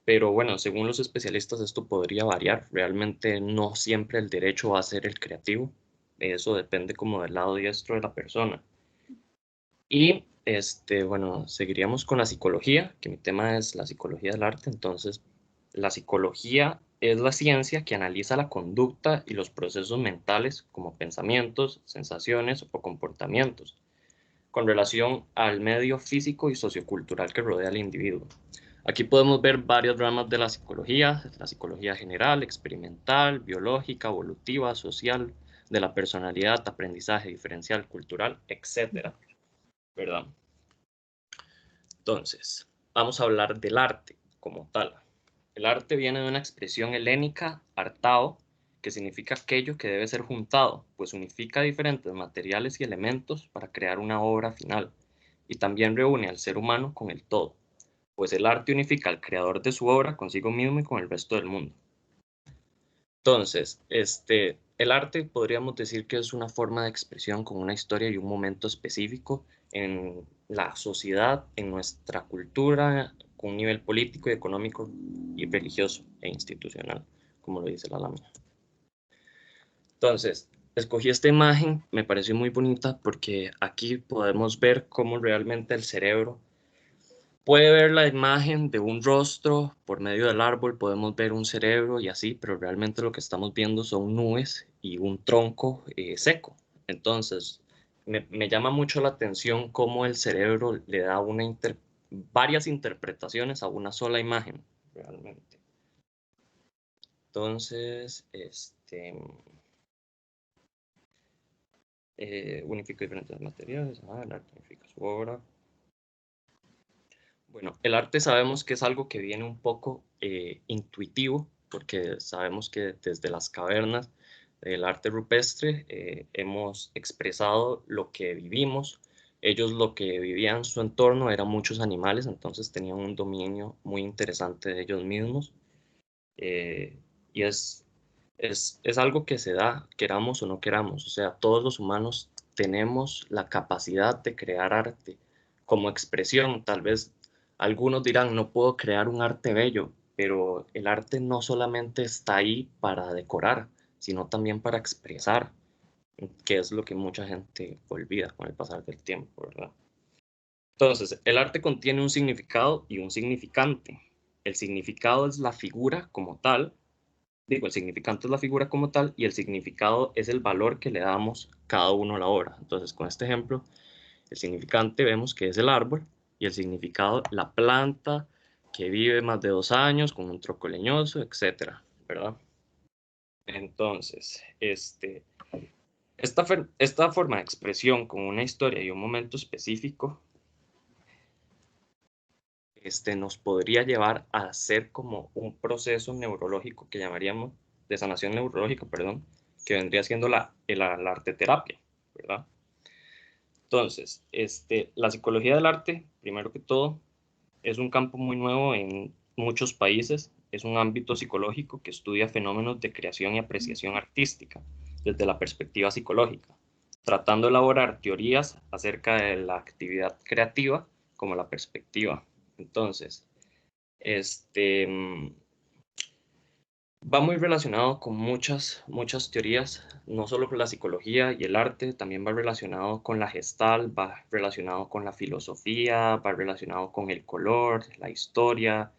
Pero bueno, según los especialistas esto podría variar. Realmente no siempre el derecho va a ser el creativo. Eso depende como del lado diestro de la persona. Y bueno, seguiríamos con la psicología, que mi tema es la psicología del arte. Entonces, la psicología es la ciencia que analiza la conducta y los procesos mentales como pensamientos, sensaciones o comportamientos con relación al medio físico y sociocultural que rodea al individuo. Aquí podemos ver varias ramas de la psicología general, experimental, biológica, evolutiva, social, de la personalidad, aprendizaje diferencial, cultural, etcétera, ¿verdad? Entonces, vamos a hablar del arte como tal. El arte viene de una expresión helénica, artao, que significa aquello que debe ser juntado, pues unifica diferentes materiales y elementos para crear una obra final, y también reúne al ser humano con el todo, pues el arte unifica al creador de su obra consigo mismo y con el resto del mundo. Entonces, el arte podríamos decir que es una forma de expresión con una historia y un momento específico en la sociedad, en nuestra cultura, con un nivel político y económico y religioso e institucional, como lo dice la lámina. Entonces, escogí esta imagen, me pareció muy bonita porque aquí podemos ver cómo realmente el cerebro puede ver la imagen de un rostro por medio del árbol, podemos ver un cerebro y así, pero realmente lo que estamos viendo son nubes y un tronco seco. Entonces, me llama mucho la atención cómo el cerebro le da varias interpretaciones a una sola imagen, realmente. Entonces, unifica diferentes materiales, el arte unifica su obra. Bueno, el arte sabemos que es algo que viene un poco intuitivo, porque sabemos que desde las cavernas del arte rupestre hemos expresado lo que vivimos. Ellos lo que vivían en su entorno eran muchos animales, entonces tenían un dominio muy interesante de ellos mismos. Y es algo que se da, queramos o no queramos. O sea, todos los humanos tenemos la capacidad de crear arte como expresión. Tal vez algunos dirán, no puedo crear un arte bello, pero el arte no solamente está ahí para decorar, sino también para expresar, que es lo que mucha gente olvida con el pasar del tiempo, ¿verdad? Entonces, el arte contiene un significado y un significante. El significado es la figura como tal, el significante es la figura como tal y el significado es el valor que le damos cada uno a la obra. Entonces, con este ejemplo, el significante vemos que es el árbol y el significado la planta que vive más de 2 años con un tronco leñoso, etcétera, ¿verdad? Entonces, esta forma de expresión con una historia y un momento específico nos podría llevar a hacer como un proceso neurológico que llamaríamos de sanación neurológica, perdón, que vendría siendo la arteterapia, ¿verdad? Entonces, la psicología del arte, primero que todo, es un campo muy nuevo en muchos países. Es un ámbito psicológico que estudia fenómenos de creación y apreciación artística desde la perspectiva psicológica, tratando de elaborar teorías acerca de la actividad creativa como la perspectiva. Entonces, va muy relacionado con muchas teorías, no solo con la psicología y el arte, también va relacionado con la Gestalt, va relacionado con la filosofía, va relacionado con el color, la historia,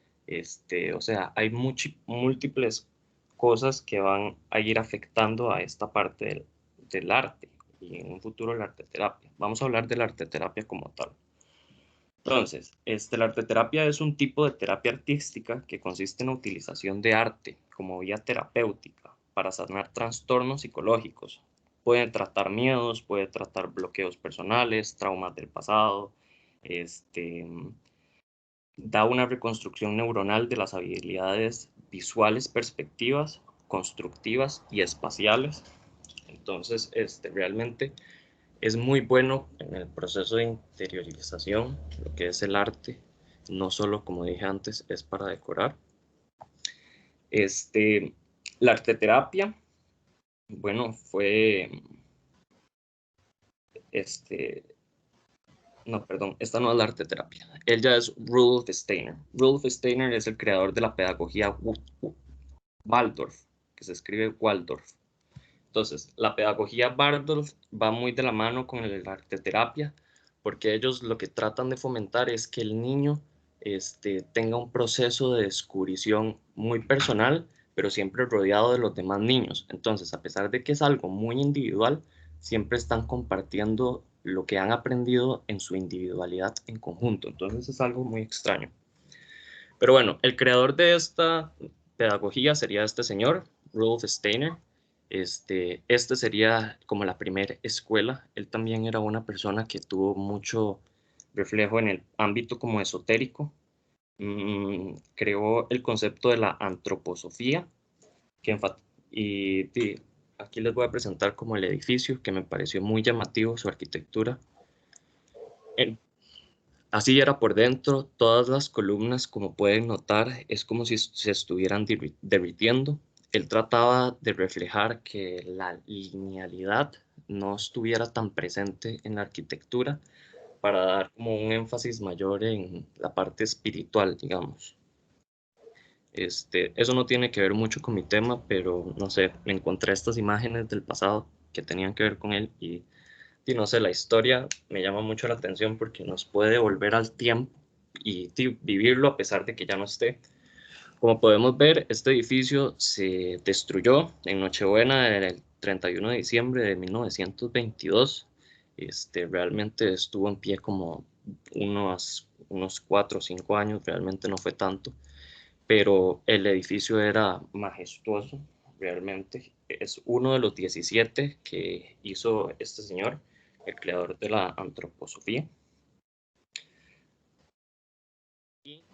o sea, hay múltiples cosas que van a ir afectando a esta parte del arte y en un futuro la arteterapia. Vamos a hablar de la arteterapia como tal. Entonces, la arteterapia es un tipo de terapia artística que consiste en la utilización de arte como vía terapéutica para sanar trastornos psicológicos. Puede tratar miedos, puede tratar bloqueos personales, traumas del pasado, da una reconstrucción neuronal de las habilidades visuales, perspectivas, constructivas y espaciales. Entonces, realmente es muy bueno en el proceso de interiorización, lo que es el arte, no solo, como dije antes, es para decorar. La arteterapia, bueno, fue, no, perdón, esta no es la arteterapia. Él ya es Rudolf Steiner. Rudolf Steiner es el creador de la pedagogía Waldorf, que se escribe Waldorf. Entonces, la pedagogía Waldorf va muy de la mano con la arteterapia, porque ellos lo que tratan de fomentar es que el niño tenga un proceso de descubrición muy personal, pero siempre rodeado de los demás niños. Entonces, a pesar de que es algo muy individual, siempre están compartiendo lo que han aprendido en su individualidad en conjunto. Entonces, es algo muy extraño. Pero bueno, el creador de esta pedagogía sería este señor, Rudolf Steiner. Este sería como la primera escuela. Él también era una persona que tuvo mucho reflejo en el ámbito como esotérico. Creó el concepto de la antroposofía, y aquí les voy a presentar como el edificio, que me pareció muy llamativo, su arquitectura. Así era por dentro, todas las columnas, como pueden notar, es como si se estuvieran derritiendo. Él trataba de reflejar que la linealidad no estuviera tan presente en la arquitectura para dar como un énfasis mayor en la parte espiritual, digamos. Eso no tiene que ver mucho con mi tema, pero no sé, encontré estas imágenes del pasado que tenían que ver con él y no sé, la historia me llama mucho la atención porque nos puede volver al tiempo y vivirlo a pesar de que ya no esté. Como podemos ver, este edificio se destruyó en Nochebuena del 31 de diciembre de 1922. Realmente estuvo en pie como unos 4 o 5 años, realmente no fue tanto, pero el edificio era majestuoso, realmente. Es uno de los 17 que hizo este señor, el creador de la antroposofía.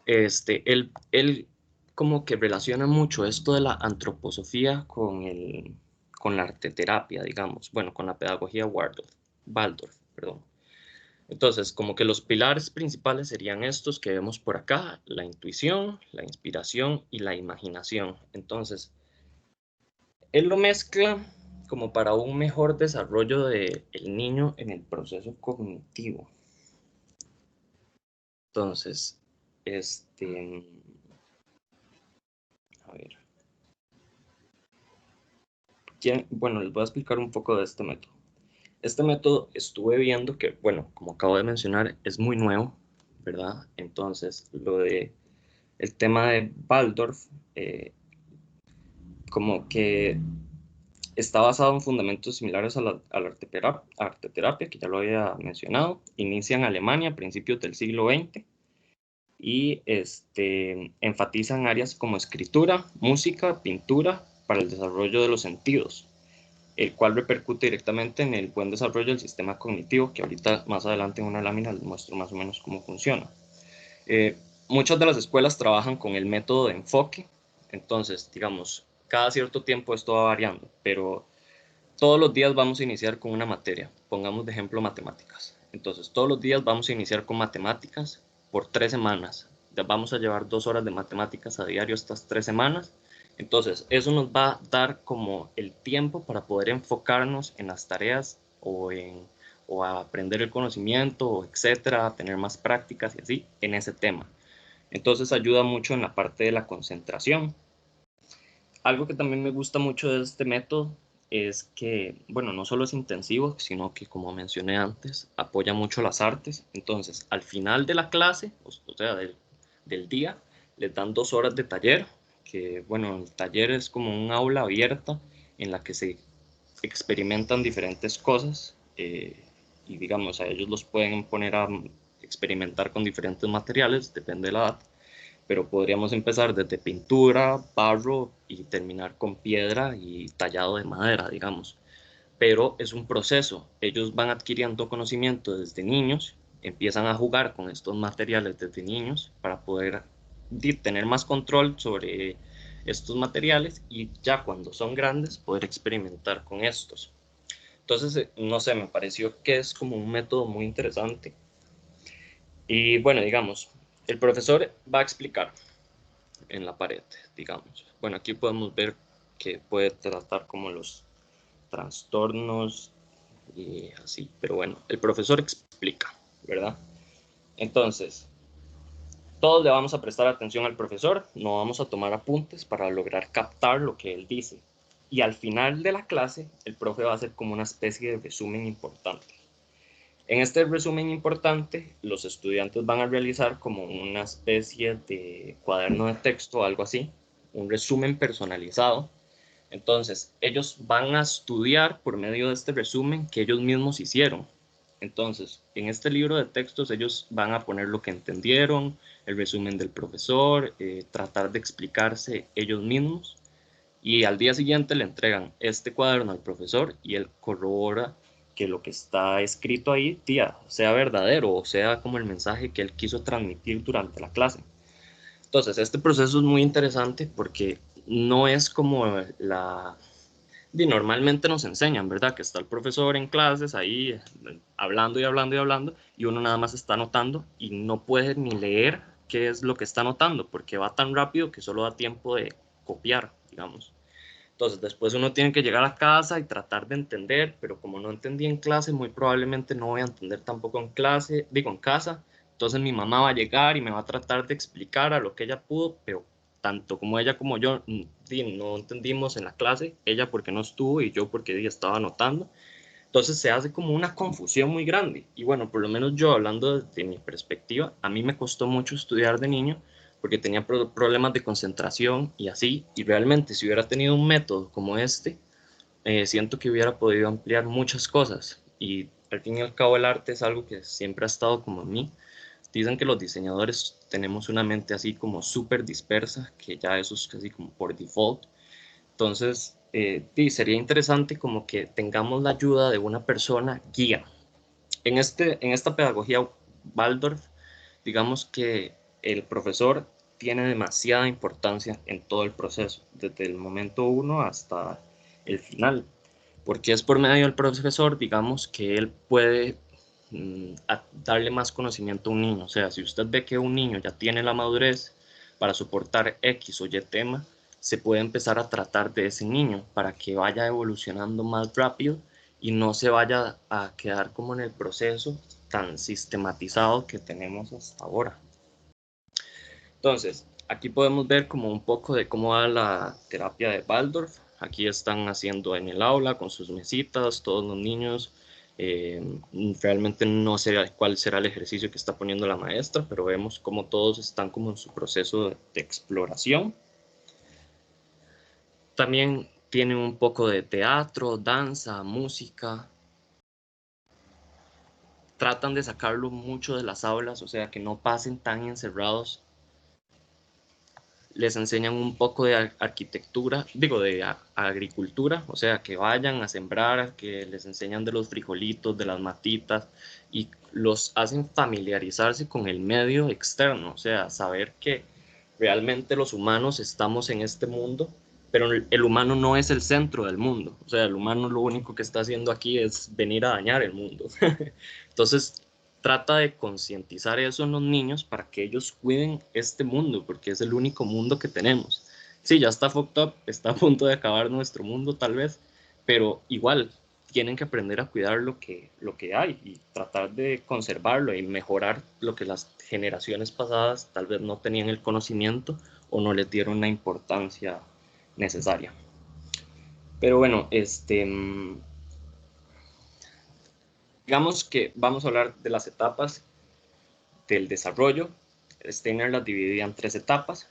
Él como que relaciona mucho esto de la antroposofía con la arteterapia, digamos, bueno, con la pedagogía Waldorf, perdón. Entonces, como que los pilares principales serían estos que vemos por acá: la intuición, la inspiración y la imaginación. Entonces, él lo mezcla como para un mejor desarrollo del niño en el proceso cognitivo. Entonces, a ver. Bueno, les voy a explicar un poco de este método. Este método estuve viendo que, bueno, como acabo de mencionar, es muy nuevo, ¿verdad? Entonces, el tema de Waldorf, como que está basado en fundamentos similares a la arteterapia, que ya lo había mencionado. Inicia en Alemania a principios del siglo XX y enfatizan áreas como escritura, música, pintura para el desarrollo de los sentidos, el cual repercute directamente en el buen desarrollo del sistema cognitivo, que ahorita más adelante en una lámina les muestro más o menos cómo funciona. Muchas de las escuelas trabajan con el método de enfoque. Entonces, digamos, cada cierto tiempo esto va variando, pero todos los días vamos a iniciar con una materia. Pongamos de ejemplo matemáticas. Entonces, todos los días vamos a iniciar con matemáticas por 3 semanas. Vamos a llevar 2 horas de matemáticas a diario estas 3 semanas. Entonces, eso nos va a dar como el tiempo para poder enfocarnos en las tareas o a aprender el conocimiento, etcétera, a tener más prácticas y así en ese tema. Entonces, ayuda mucho en la parte de la concentración. Algo que también me gusta mucho de este método es que, bueno, no solo es intensivo, sino que, como mencioné antes, apoya mucho las artes. Entonces, al final de la clase, o sea, del día, les dan 2 horas de taller, que, bueno, el taller es como un aula abierta en la que se experimentan diferentes cosas y digamos a ellos los pueden poner a experimentar con diferentes materiales, depende de la edad, pero podríamos empezar desde pintura, barro y terminar con piedra y tallado de madera, digamos. Pero es un proceso, ellos van adquiriendo conocimiento desde niños, empiezan a jugar con estos materiales desde niños para poder tener más control sobre estos materiales y ya cuando son grandes poder experimentar con estos. Entonces, no sé, me pareció que es como un método muy interesante. Y bueno, digamos, el profesor va a explicar en la pared, digamos. Bueno, aquí podemos ver que puede tratar como los trastornos y así, pero bueno, el profesor explica, ¿verdad? Entonces, todos le vamos a prestar atención al profesor, no vamos a tomar apuntes para lograr captar lo que él dice. Y al final de la clase, el profe va a hacer como una especie de resumen importante. En este resumen importante, los estudiantes van a realizar como una especie de cuaderno de texto o algo así, un resumen personalizado. Entonces, ellos van a estudiar por medio de este resumen que ellos mismos hicieron. Entonces, en este libro de textos ellos van a poner lo que entendieron, el resumen del profesor, tratar de explicarse ellos mismos y al día siguiente le entregan este cuaderno al profesor y él corrobora que lo que está escrito ahí, tía, sea verdadero o sea como el mensaje que él quiso transmitir durante la clase. Entonces, este proceso es muy interesante porque no es como normalmente nos enseñan, ¿verdad? Que está el profesor en clases ahí hablando y hablando y hablando y uno nada más está anotando y no puede ni leer qué es lo que está anotando porque va tan rápido que solo da tiempo de copiar, digamos. Entonces, después uno tiene que llegar a casa y tratar de entender, pero como no entendí en clase, muy probablemente no voy a entender tampoco en clase, digo en casa. Entonces mi mamá va a llegar y me va a tratar de explicar a lo que ella pudo, pero tanto como ella como yo no entendimos en la clase, ella porque no estuvo y yo porque estaba anotando. Entonces se hace como una confusión muy grande. Y bueno, por lo menos yo hablando de mi perspectiva, a mí me costó mucho estudiar de niño porque tenía problemas de concentración y así. Y realmente si hubiera tenido un método como este, siento que hubiera podido ampliar muchas cosas. Y al fin y al cabo el arte es algo que siempre ha estado como en mí. Dicen que los diseñadores tenemos una mente así como súper dispersa, que ya eso es casi como por default. Entonces, sería interesante como que tengamos la ayuda de una persona guía. En esta pedagogía Waldorf, digamos que el profesor tiene demasiada importancia en todo el proceso, desde el momento uno hasta el final, porque es por medio del profesor, digamos, que él puede darle más conocimiento a un niño. O sea, si usted ve que un niño ya tiene la madurez para soportar X o Y tema, se puede empezar a tratar de ese niño para que vaya evolucionando más rápido y no se vaya a quedar como en el proceso tan sistematizado que tenemos hasta ahora. Entonces, aquí podemos ver como un poco de cómo va la terapia de Waldorf. Aquí están haciendo en el aula con sus mesitas, todos los niños. Realmente no sé cuál será el ejercicio que está poniendo la maestra, pero vemos como todos están como en su proceso de exploración. También tienen un poco de teatro, danza, música. Tratan de sacarlo mucho de las aulas, o sea, que no pasen tan encerrados. Les enseñan un poco de arquitectura, digo, de agricultura, o sea, que vayan a sembrar, que les enseñan de los frijolitos, de las matitas, y los hacen familiarizarse con el medio externo, o sea, saber que realmente los humanos estamos en este mundo, pero el humano no es el centro del mundo, o sea, el humano lo único que está haciendo aquí es venir a dañar el mundo. Entonces, trata de concientizar eso en los niños para que ellos cuiden este mundo, porque es el único mundo que tenemos. Sí, ya está fucked up, está a punto de acabar nuestro mundo tal vez, pero igual tienen que aprender a cuidar lo que hay y tratar de conservarlo y mejorar lo que las generaciones pasadas tal vez no tenían el conocimiento o no les dieron la importancia necesaria. Pero bueno, digamos que vamos a hablar de las etapas del desarrollo. Steiner las dividía en 3 etapas.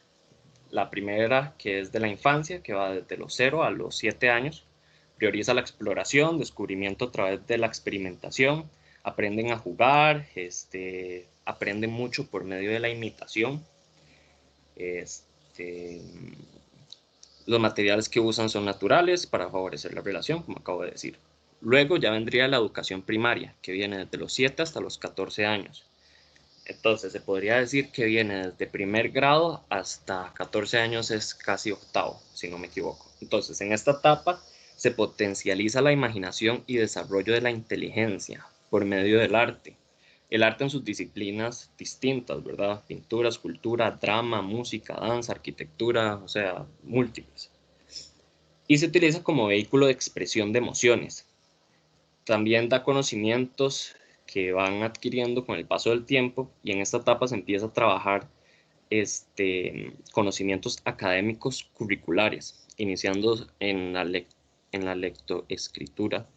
La primera, que es de la infancia, que va desde los 0 a los 7 años. prioriza la exploración, descubrimiento a través de la experimentación, aprenden a jugar, aprenden mucho por medio de la imitación. Los materiales que usan son naturales para favorecer la relación, como acabo de decir. Luego ya vendría la educación primaria, que viene desde los 7 hasta los 14 años. Entonces se podría decir que viene desde primer grado hasta 14 años, es casi octavo, si no me equivoco. Entonces en esta etapa se potencializa la imaginación y desarrollo de la inteligencia por medio del arte. El arte en sus disciplinas distintas, ¿verdad? Pintura, escultura, drama, música, danza, arquitectura, o sea, múltiples. Y se utiliza como vehículo de expresión de emociones. También da conocimientos que van adquiriendo con el paso del tiempo, y en esta etapa se empieza a trabajar conocimientos académicos curriculares, iniciando en la lectoescritura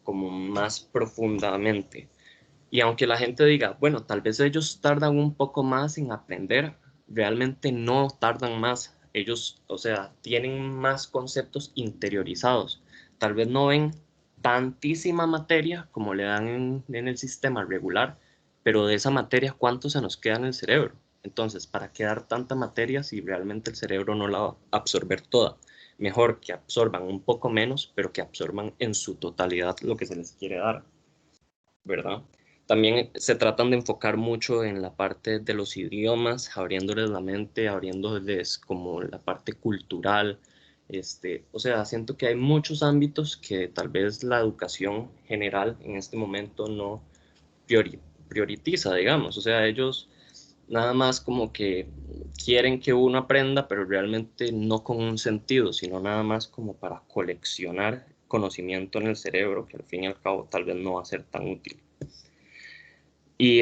como más profundamente. Y aunque la gente diga, bueno, tal vez ellos tardan un poco más en aprender, realmente no tardan más. Ellos, o sea, tienen más conceptos interiorizados. Tal vez no ven tantísima materia como le dan en el sistema regular, pero de esa materia, ¿cuánto se nos queda en el cerebro? Entonces, ¿para qué dar tanta materia si realmente el cerebro no la va a absorber toda? Mejor que absorban un poco menos, pero que absorban en su totalidad lo que se les quiere dar, ¿verdad? También se tratan de enfocar mucho en la parte de los idiomas, abriéndoles la mente, abriéndoles como la parte cultural. O sea, siento que hay muchos ámbitos que tal vez la educación general en este momento no prioritiza, digamos. O sea, ellos nada más como que quieren que uno aprenda, pero realmente no con un sentido, sino nada más como para coleccionar conocimiento en el cerebro, que al fin y al cabo tal vez no va a ser tan útil. Y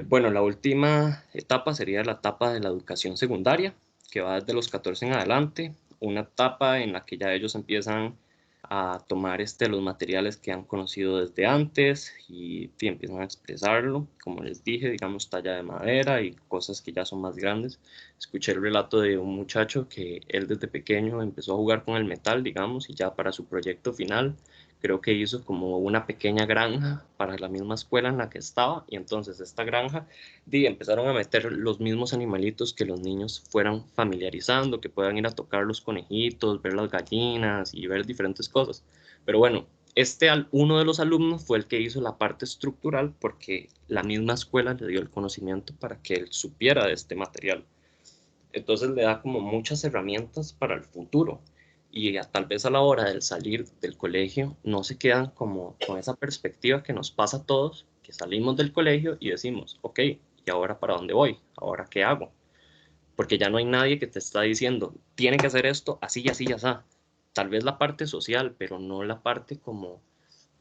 bueno, la última etapa sería la etapa de la educación secundaria, que va desde los 14 en adelante, una etapa en la que ya ellos empiezan a tomar los materiales que han conocido desde antes y empiezan a expresarlo, como les dije, digamos talla de madera y cosas que ya son más grandes. Escuché el relato de un muchacho que él desde pequeño empezó a jugar con el metal, digamos, y ya para su proyecto final creo que hizo como una pequeña granja para la misma escuela en la que estaba, y entonces esta granja empezaron a meter los mismos animalitos que los niños fueran familiarizando, que puedan ir a tocar los conejitos, ver las gallinas y ver diferentes cosas. Pero bueno, uno de los alumnos fue el que hizo la parte estructural porque la misma escuela le dio el conocimiento para que él supiera de este material. Entonces le da como muchas herramientas para el futuro. Y tal vez a la hora de salir del colegio no se quedan como con esa perspectiva que nos pasa a todos, que salimos del colegio y decimos, ok, ¿y ahora para dónde voy? ¿Ahora qué hago? Porque ya no hay nadie que te está diciendo, tiene que hacer esto así y así y así. Tal vez la parte social, pero no la parte como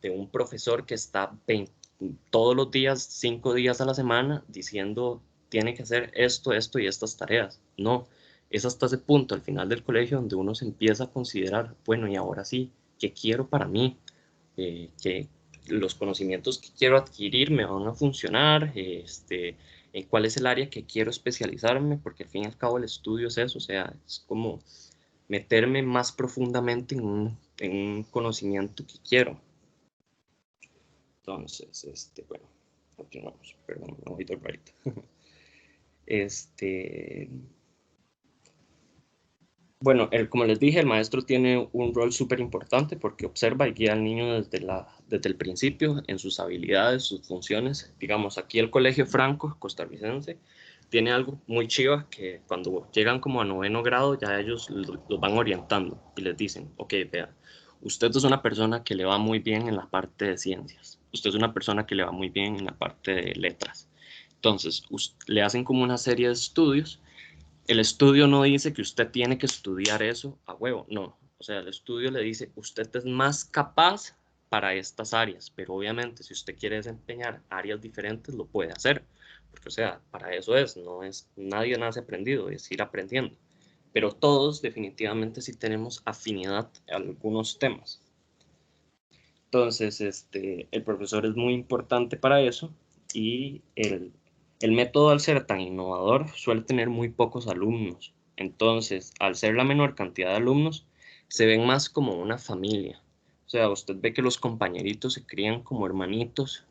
de un profesor que está todos los días, 5 días a la semana, diciendo, tiene que hacer esto, esto y estas tareas. No, es hasta ese punto, al final del colegio, donde uno se empieza a considerar, bueno, y ahora sí, ¿qué quiero para mí? Que los conocimientos que quiero adquirir me van a funcionar, cuál es el área que quiero especializarme, porque al fin y al cabo el estudio es eso, o sea, es como meterme más profundamente en un conocimiento que quiero. Entonces, bueno, continuamos, perdón, me voy de rarito. Bueno, como les dije, el maestro tiene un rol súper importante porque observa y guía al niño desde el principio en sus habilidades, sus funciones. Digamos, aquí el Colegio Franco costarricense tiene algo muy chiva que cuando llegan como a 9º grado ya ellos los van orientando y les dicen, ok, vea, usted es una persona que le va muy bien en la parte de ciencias, usted es una persona que le va muy bien en la parte de letras. Entonces, le hacen como una serie de estudios. El estudio no dice que usted tiene que estudiar eso a huevo, no. O sea, el estudio le dice, usted es más capaz para estas áreas, pero obviamente si usted quiere desempeñar áreas diferentes, lo puede hacer. Porque, o sea, para eso nadie nace aprendido, es ir aprendiendo. Pero todos definitivamente sí tenemos afinidad a algunos temas. Entonces, el profesor es muy importante para eso y el método, al ser tan innovador, suele tener muy pocos alumnos. Entonces, al ser la menor cantidad de alumnos, se ven más como una familia, O sea, usted ve que los compañeritos se crían como hermanitos.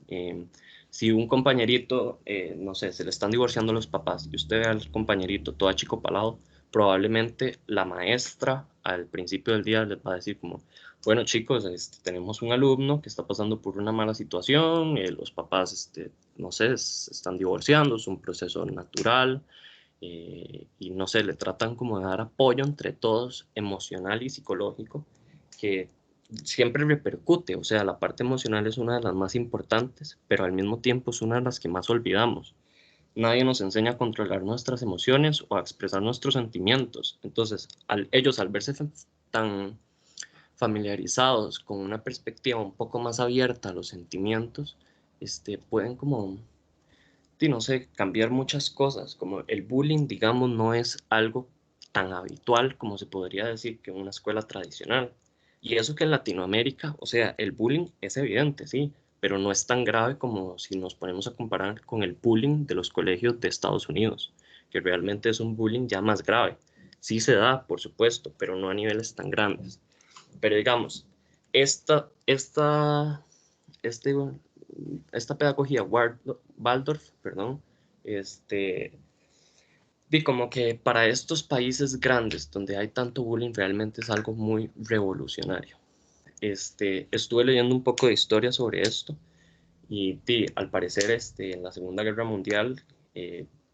Si un compañerito, no sé, se le están divorciando los papás y usted ve al compañerito todo achicopalado, probablemente la maestra al principio del día les va a decir como, bueno chicos, tenemos un alumno que está pasando por una mala situación, los papás, no sé, se están divorciando, es un proceso natural, y no sé, le tratan como de dar apoyo entre todos, emocional y psicológico, que siempre repercute. O sea, la parte emocional es una de las más importantes, pero al mismo tiempo es una de las que más olvidamos. Nadie nos enseña a controlar nuestras emociones o a expresar nuestros sentimientos. Entonces, ellos al verse tan familiarizados con una perspectiva un poco más abierta a los sentimientos, pueden como, sí, no sé, cambiar muchas cosas. Como el bullying, digamos, no es algo tan habitual como se podría decir que en una escuela tradicional. Y eso que en Latinoamérica, o sea, el bullying es evidente, sí, pero no es tan grave como si nos ponemos a comparar con el bullying de los colegios de Estados Unidos, que realmente es un bullying ya más grave. Sí se da, por supuesto, pero no a niveles tan grandes. Pero digamos, esta, esta, este, esta pedagogía Waldorf, perdón, vi como que para estos países grandes donde hay tanto bullying realmente es algo muy revolucionario. Estuve leyendo un poco de historia sobre esto y al parecer en la Segunda Guerra Mundial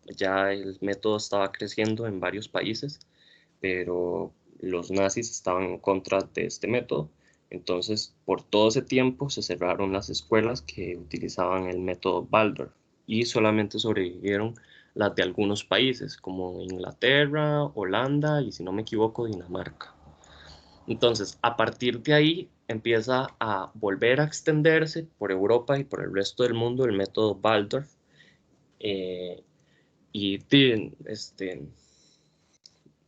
ya el método estaba creciendo en varios países, pero los nazis estaban en contra de este método. Entonces, por todo ese tiempo se cerraron las escuelas que utilizaban el método Waldorf y solamente sobrevivieron las de algunos países como Inglaterra, Holanda y, si no me equivoco, Dinamarca. Entonces, a partir de ahí empieza a volver a extenderse por Europa y por el resto del mundo el método Waldorf. Y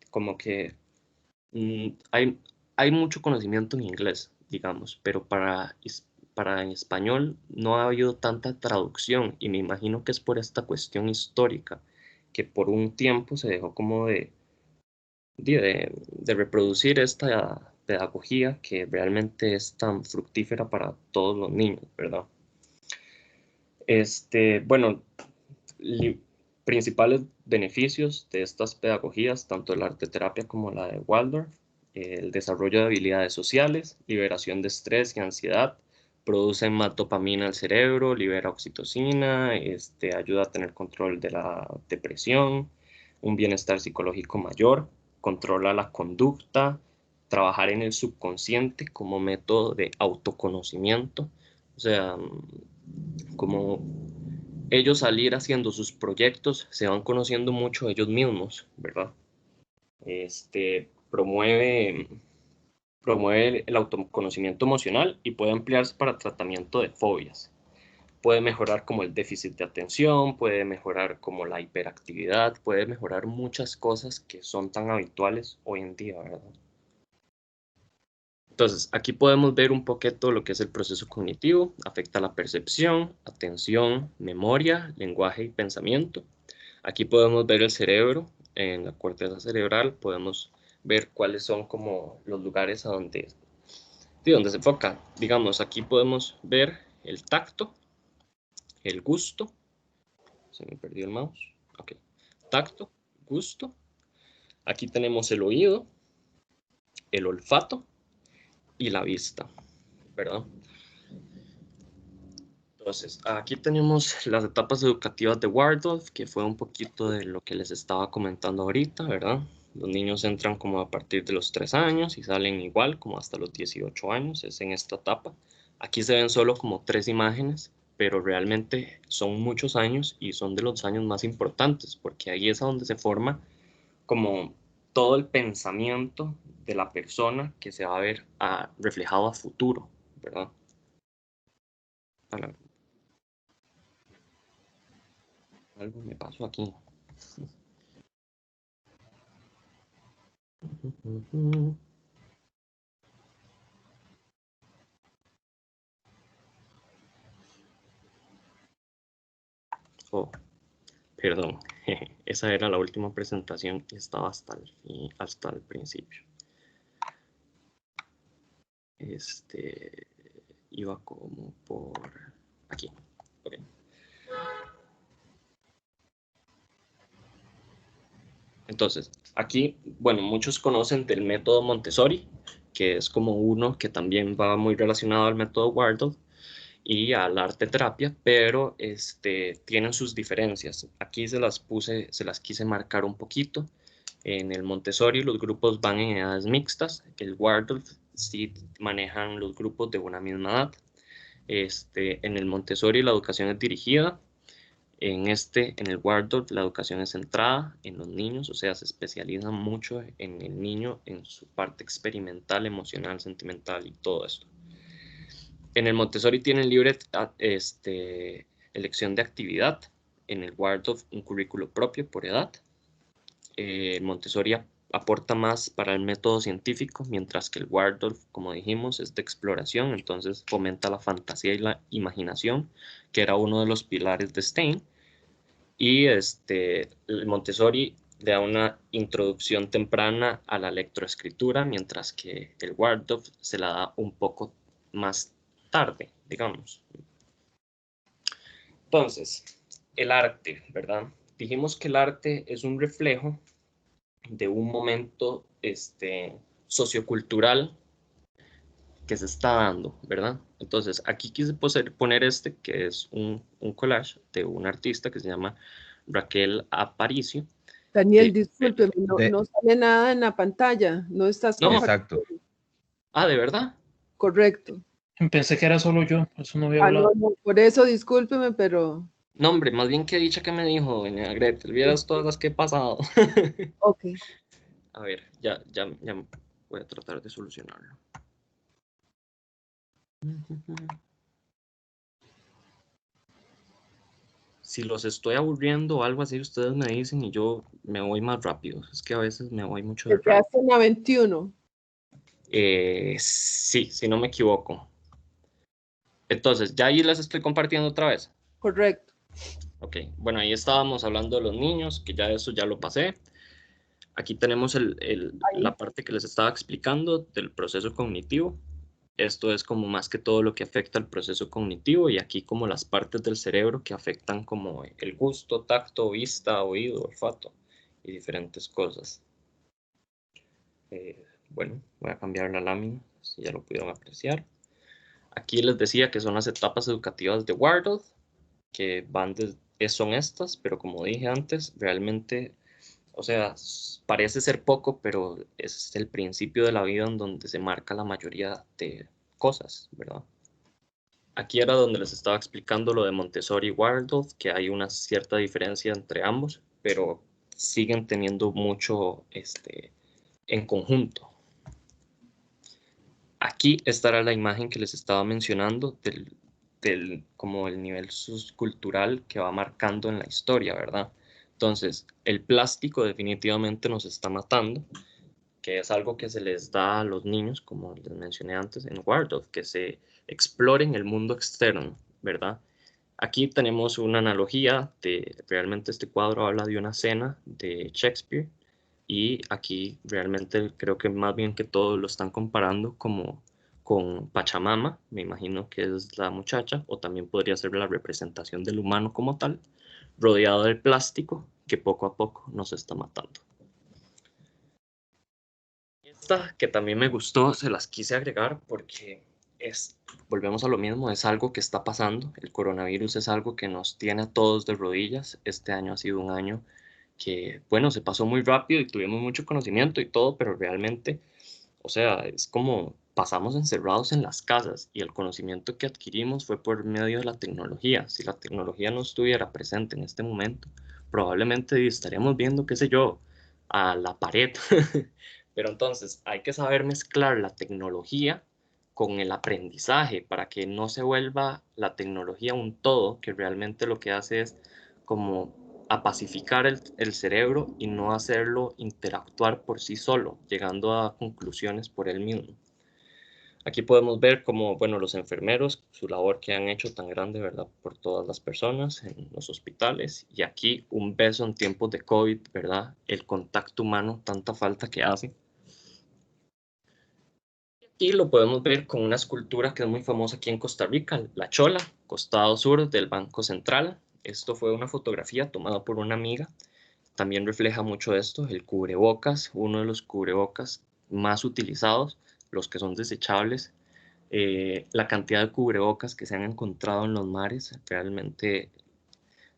como que hay mucho conocimiento en inglés, digamos, pero para en español no ha habido tanta traducción y me imagino que es por esta cuestión histórica, que por un tiempo se dejó como de reproducir esta pedagogía que realmente es tan fructífera para todos los niños, ¿verdad? Bueno, principales beneficios de estas pedagogías, tanto la arteterapia como la de Waldorf: el desarrollo de habilidades sociales, liberación de estrés y ansiedad, producen más dopamina al cerebro, libera oxitocina, ayuda a tener control de la depresión, un bienestar psicológico mayor, controla la conducta, trabajar en el subconsciente como método de autoconocimiento, o sea, como ellos al ir haciendo sus proyectos se van conociendo mucho ellos mismos, ¿verdad? Promueve el autoconocimiento emocional y puede emplearse para tratamiento de fobias. Puede mejorar como el déficit de atención, puede mejorar como la hiperactividad, puede mejorar muchas cosas que son tan habituales hoy en día, ¿verdad? Entonces, aquí podemos ver un poquito lo que es el proceso cognitivo. Afecta la percepción, atención, memoria, lenguaje y pensamiento. Aquí podemos ver el cerebro. En la corteza cerebral podemos ver cuáles son como los lugares donde se enfoca. Digamos, aquí podemos ver el tacto, el gusto. Se me perdió el mouse. Ok. Tacto, gusto. Aquí tenemos el oído, el olfato y la vista, ¿verdad? Entonces, aquí tenemos las etapas educativas de Waldorf, que fue un poquito de lo que les estaba comentando ahorita, ¿verdad? Los niños entran como a partir de los 3 años y salen igual como hasta los 18 años, es en esta etapa. Aquí se ven solo como 3 imágenes, pero realmente son muchos años y son de los años más importantes, porque ahí es donde se forma como todo el pensamiento de la persona que se va a ver reflejado a futuro, ¿verdad? Algo me pasó aquí. Oh, perdón. Esa era la última presentación y estaba hasta el principio. Iba como por aquí. Okay. Entonces, aquí, bueno, muchos conocen del método Montessori, que es como uno que también va muy relacionado al método Waldorf y al arte terapia, pero tienen sus diferencias. Aquí se las quise marcar un poquito. En el Montessori los grupos van en edades mixtas, el Waldorf sí manejan los grupos de una misma edad. En el Montessori la educación es dirigida, en el Waldorf la educación es centrada en los niños, o sea, se especializan mucho en el niño, en su parte experimental, emocional, sentimental y todo esto. En el Montessori tienen libre elección de actividad, en el Waldorf un currículo propio por edad. Montessori aporta más para el método científico, mientras que el Waldorf, como dijimos, es de exploración, entonces fomenta la fantasía y la imaginación, que era uno de los pilares de Stein. Y el Montessori le da una introducción temprana a la lectoescritura, mientras que el Waldorf se la da un poco más tarde, digamos. Entonces, el arte, ¿verdad? Dijimos que el arte es un reflejo de un momento sociocultural que se está dando, ¿verdad? Entonces, aquí quise poner que es un collage de un artista que se llama Raquel Aparicio. Daniel, discúlpeme, no sale nada en la pantalla, no estás compartiendo. Exacto. Ah, ¿de verdad? Correcto. Pensé que era solo yo, eso no había hablado. No, por eso discúlpeme, pero... No, hombre, más bien que dicha que me dijo, doña Gretel, vieras todas las que he pasado. Ok. A ver, ya voy a tratar de solucionarlo. Si los estoy aburriendo o algo así, ustedes me dicen y yo me voy más rápido. Es que a veces me voy mucho de rápido. ¿Te en la 21? Sí, si no me equivoco. Entonces, ¿ya ahí les estoy compartiendo otra vez? Correcto. Ok, bueno, ahí estábamos hablando de los niños, que ya eso ya lo pasé. Aquí tenemos la parte que les estaba explicando del proceso cognitivo. Esto es como más que todo lo que afecta al proceso cognitivo y aquí como las partes del cerebro que afectan como el gusto, tacto, vista, oído, olfato y diferentes cosas. Bueno, voy a cambiar la lámina, si ya lo pudieron apreciar. Aquí les decía que son las etapas educativas de Waldorf, que son estas, pero como dije antes, realmente, o sea, parece ser poco, pero es el principio de la vida en donde se marca la mayoría de cosas, ¿verdad? Aquí era donde les estaba explicando lo de Montessori y Waldorf, que hay una cierta diferencia entre ambos, pero siguen teniendo mucho en conjunto. Aquí estará la imagen que les estaba mencionando como el nivel cultural que va marcando en la historia, ¿verdad? Entonces, el plástico definitivamente nos está matando, que es algo que se les da a los niños, como les mencioné antes en Waldorf, que se exploren el mundo externo, ¿verdad? Aquí tenemos una analogía realmente este cuadro habla de una cena de Shakespeare, y aquí realmente creo que más bien que todo lo están comparando como con Pachamama, me imagino que es la muchacha, o también podría ser la representación del humano como tal, rodeado del plástico que poco a poco nos está matando. Esta que también me gustó, se las quise agregar porque volvemos a lo mismo, es algo que está pasando, el coronavirus es algo que nos tiene a todos de rodillas. Este año ha sido un año que, bueno, se pasó muy rápido y tuvimos mucho conocimiento y todo, pero realmente, o sea, es como pasamos encerrados en las casas y el conocimiento que adquirimos fue por medio de la tecnología. Si la tecnología no estuviera presente en este momento, probablemente estaríamos viendo, qué sé yo, a la pared. Pero entonces hay que saber mezclar la tecnología con el aprendizaje para que no se vuelva la tecnología un todo, que realmente lo que hace es como a pacificar el cerebro y no hacerlo interactuar por sí solo, llegando a conclusiones por él mismo. Aquí podemos ver como, bueno, los enfermeros, su labor que han hecho tan grande, ¿verdad? Por todas las personas en los hospitales. Y aquí un beso en tiempos de COVID, ¿verdad? El contacto humano, tanta falta que hace. Y lo podemos ver con una escultura que es muy famosa aquí en Costa Rica, La Chola, costado sur del Banco Central. Esto fue una fotografía tomada por una amiga. También refleja mucho esto, el cubrebocas, uno de los cubrebocas más utilizados, los que son desechables. La cantidad de cubrebocas que se han encontrado en los mares realmente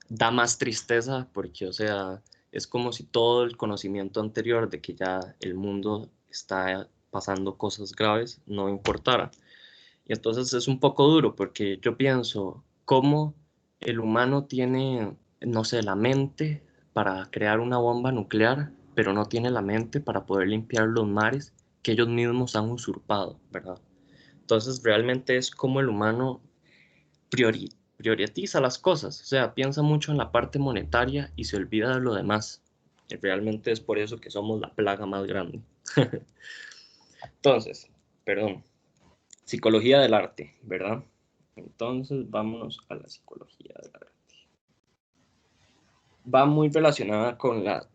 da más tristeza porque, o sea, es como si todo el conocimiento anterior de que ya el mundo está pasando cosas graves no importara. Y entonces es un poco duro porque yo pienso cómo el humano tiene, no sé, la mente para crear una bomba nuclear, pero no tiene la mente para poder limpiar los mares que ellos mismos han usurpado, ¿verdad? Entonces realmente es como el humano prioritiza las cosas, o sea, piensa mucho en la parte monetaria y se olvida de lo demás. Y realmente es por eso que somos la plaga más grande. Entonces, perdón, psicología del arte, ¿verdad? Entonces, vámonos a la psicología del arte. Va muy relacionada con la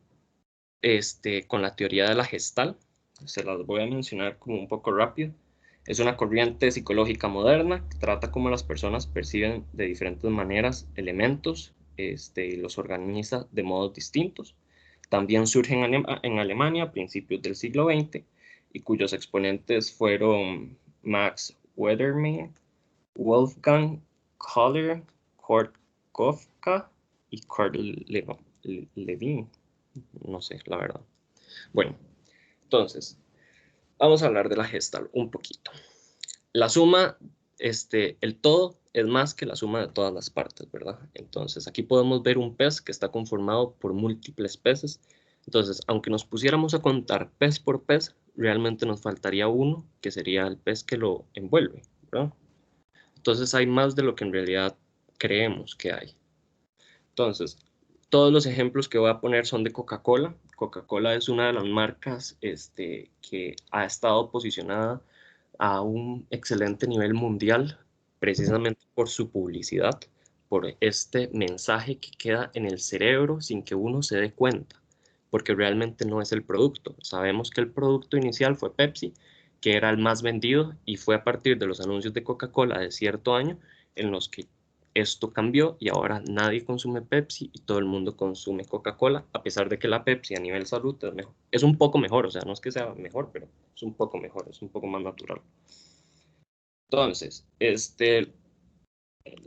teoría de la Gestalt. Se las voy a mencionar como un poco rápido. Es una corriente psicológica moderna que trata cómo las personas perciben de diferentes maneras elementos y los organiza de modos distintos. También surge en Alemania a principios del siglo XX y cuyos exponentes fueron Max Webermann, Wolfgang Kohler, Kurt Kofka y Kurt Lewin. No sé, la verdad. Bueno, entonces, vamos a hablar de la Gestalt un poquito. La suma, el todo es más que la suma de todas las partes, ¿verdad? Entonces, aquí podemos ver un pez que está conformado por múltiples peces. Entonces, aunque nos pusiéramos a contar pez por pez, realmente nos faltaría uno, que sería el pez que lo envuelve, ¿verdad? Entonces, hay más de lo que en realidad creemos que hay. Entonces, todos los ejemplos que voy a poner son de Coca-Cola. Coca-Cola es una de las marcas que ha estado posicionada a un excelente nivel mundial, precisamente por su publicidad, por este mensaje que queda en el cerebro sin que uno se dé cuenta, porque realmente no es el producto. Sabemos que el producto inicial fue Pepsi, que era el más vendido, y fue a partir de los anuncios de Coca-Cola de cierto año en los que esto cambió y ahora nadie consume Pepsi y todo el mundo consume Coca-Cola, a pesar de que la Pepsi a nivel salud es mejor. Es un poco mejor, o sea, no es que sea mejor, pero es un poco mejor, es un poco más natural. Entonces,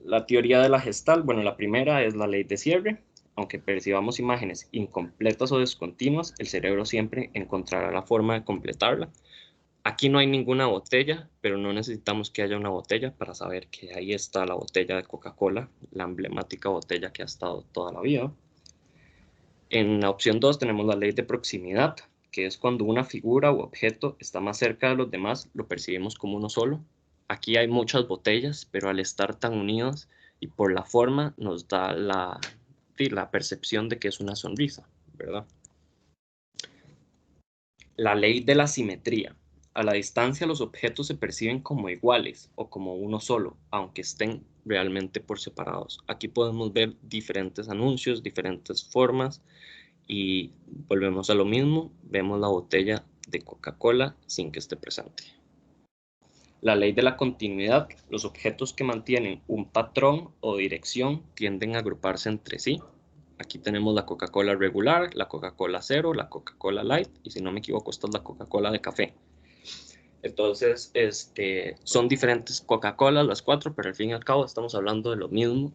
la teoría de la Gestalt, bueno, la primera es la ley de cierre. Aunque percibamos imágenes incompletas o descontinuas, el cerebro siempre encontrará la forma de completarla. Aquí no hay ninguna botella, pero no necesitamos que haya una botella para saber que ahí está la botella de Coca-Cola, la emblemática botella que ha estado toda la vida. En la opción 2 tenemos la ley de proximidad, que es cuando una figura u objeto está más cerca de los demás, lo percibimos como uno solo. Aquí hay muchas botellas, pero al estar tan unidas y por la forma nos da la percepción de que es una sonrisa, ¿verdad? La ley de la simetría. A la distancia los objetos se perciben como iguales o como uno solo, aunque estén realmente por separados. Aquí podemos ver diferentes anuncios, diferentes formas y volvemos a lo mismo. Vemos la botella de Coca-Cola sin que esté presente. La ley de la continuidad. Los objetos que mantienen un patrón o dirección tienden a agruparse entre sí. Aquí tenemos la Coca-Cola regular, la Coca-Cola cero, la Coca-Cola light y si no me equivoco esta es la Coca-Cola de café. Entonces, son diferentes Coca-Colas las cuatro, pero al fin y al cabo estamos hablando de lo mismo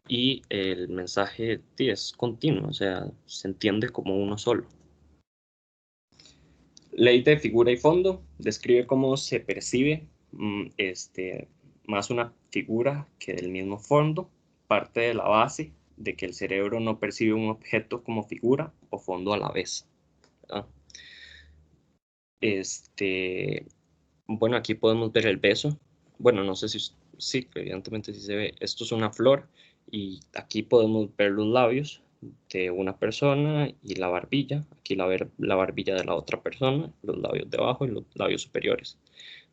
y el mensaje es continuo, o sea, se entiende como uno solo. Ley de figura y fondo describe cómo se percibe más una figura que del mismo fondo, parte de la base de que el cerebro no percibe un objeto como figura o fondo a la vez, ¿verdad? Bueno, aquí podemos ver el beso. Bueno, no sé si sí, evidentemente sí se ve. Esto es una flor y aquí podemos ver los labios de una persona y la barbilla. Aquí la barbilla de la otra persona, los labios de abajo y los labios superiores.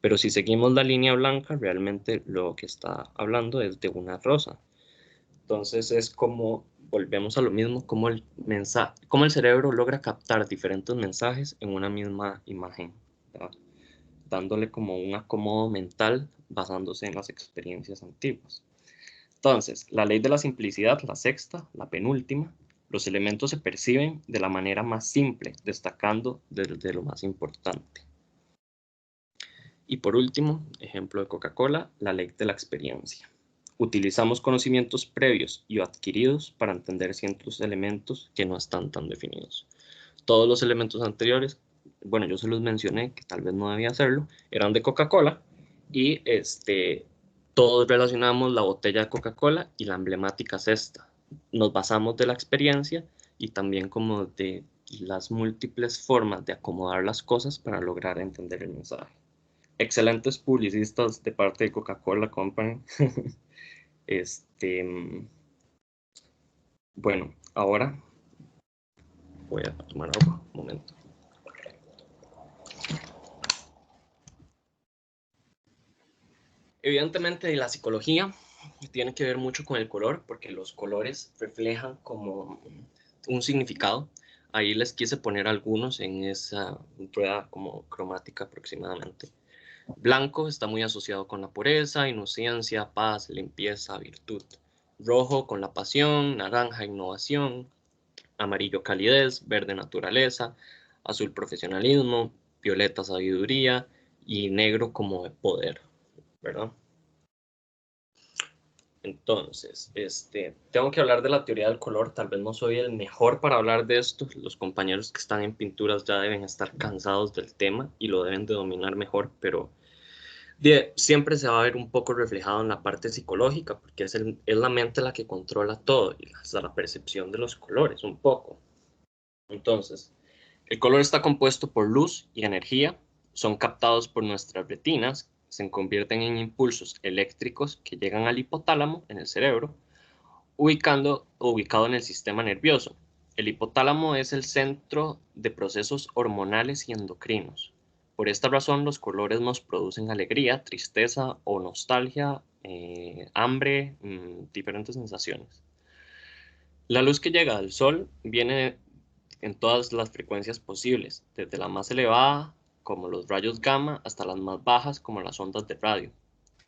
Pero si seguimos la línea blanca, realmente lo que está hablando es de una rosa. Entonces es como, volvemos a lo mismo, como el cerebro logra captar diferentes mensajes en una misma imagen, ¿verdad? dándole como un acomodo mental basándose en las experiencias antiguas. Entonces, la ley de la simplicidad, la sexta, la penúltima, los elementos se perciben de la manera más simple, destacando desde lo más importante. Y por último, ejemplo de Coca-Cola, la ley de la experiencia. Utilizamos conocimientos previos y adquiridos para entender ciertos elementos que no están tan definidos. Todos los elementos anteriores, bueno, yo se los mencioné, que tal vez no debía hacerlo, eran de Coca-Cola, y todos relacionamos la botella de Coca-Cola y la emblemática es esta. Nos basamos de la experiencia y también como de las múltiples formas de acomodar las cosas para lograr entender el mensaje. Excelentes publicistas de parte de Coca-Cola Company. Bueno, ahora voy a tomar agua, un momento. Evidentemente la psicología tiene que ver mucho con el color, porque los colores reflejan como un significado. Ahí les quise poner algunos en esa rueda como cromática aproximadamente. Blanco está muy asociado con la pureza, inocencia, paz, limpieza, virtud. Rojo con la pasión, naranja, innovación, amarillo, calidez, verde, naturaleza, azul, profesionalismo, violeta, sabiduría y negro como de poder, ¿verdad? Entonces, tengo que hablar de la teoría del color. Tal vez no soy el mejor para hablar de esto. Los compañeros que están en pinturas ya deben estar cansados del tema y lo deben de dominar mejor, pero siempre se va a ver un poco reflejado en la parte psicológica, porque es la mente la que controla todo, y hasta la percepción de los colores, un poco. Entonces, el color está compuesto por luz y energía, son captados por nuestras retinas, se convierten en impulsos eléctricos que llegan al hipotálamo en el cerebro, ubicado en el sistema nervioso. El hipotálamo es el centro de procesos hormonales y endocrinos. Por esta razón, los colores nos producen alegría, tristeza o nostalgia, hambre, diferentes sensaciones. La luz que llega del sol viene en todas las frecuencias posibles, desde la más elevada, como los rayos gamma, hasta las más bajas, como las ondas de radio.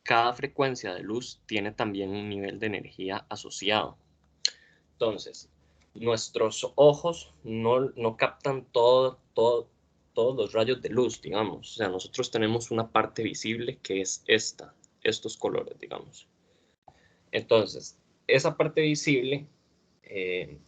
Cada frecuencia de luz tiene también un nivel de energía asociado. Entonces, nuestros ojos no captan todos los rayos de luz, digamos. O sea, nosotros tenemos una parte visible que es estos colores, digamos. Entonces, esa parte visible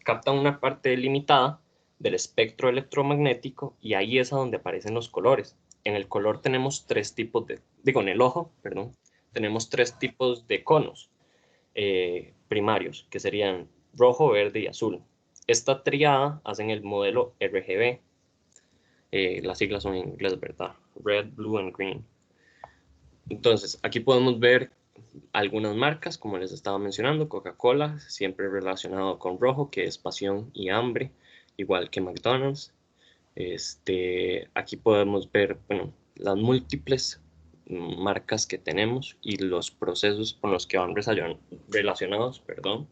capta una parte limitada del espectro electromagnético y ahí es a donde aparecen los colores. En el color tenemos en el ojo, perdón, tenemos tres tipos de conos primarios, que serían rojo, verde y azul. Esta triada hacen el modelo RGB. Las siglas son en inglés, ¿verdad? Red, Blue and Green. Entonces, aquí podemos ver algunas marcas, como les estaba mencionando, Coca-Cola, siempre relacionado con rojo, que es pasión y hambre, igual que McDonald's. Aquí podemos ver, bueno, las múltiples marcas que tenemos y los procesos con los que van relacionados, perdón.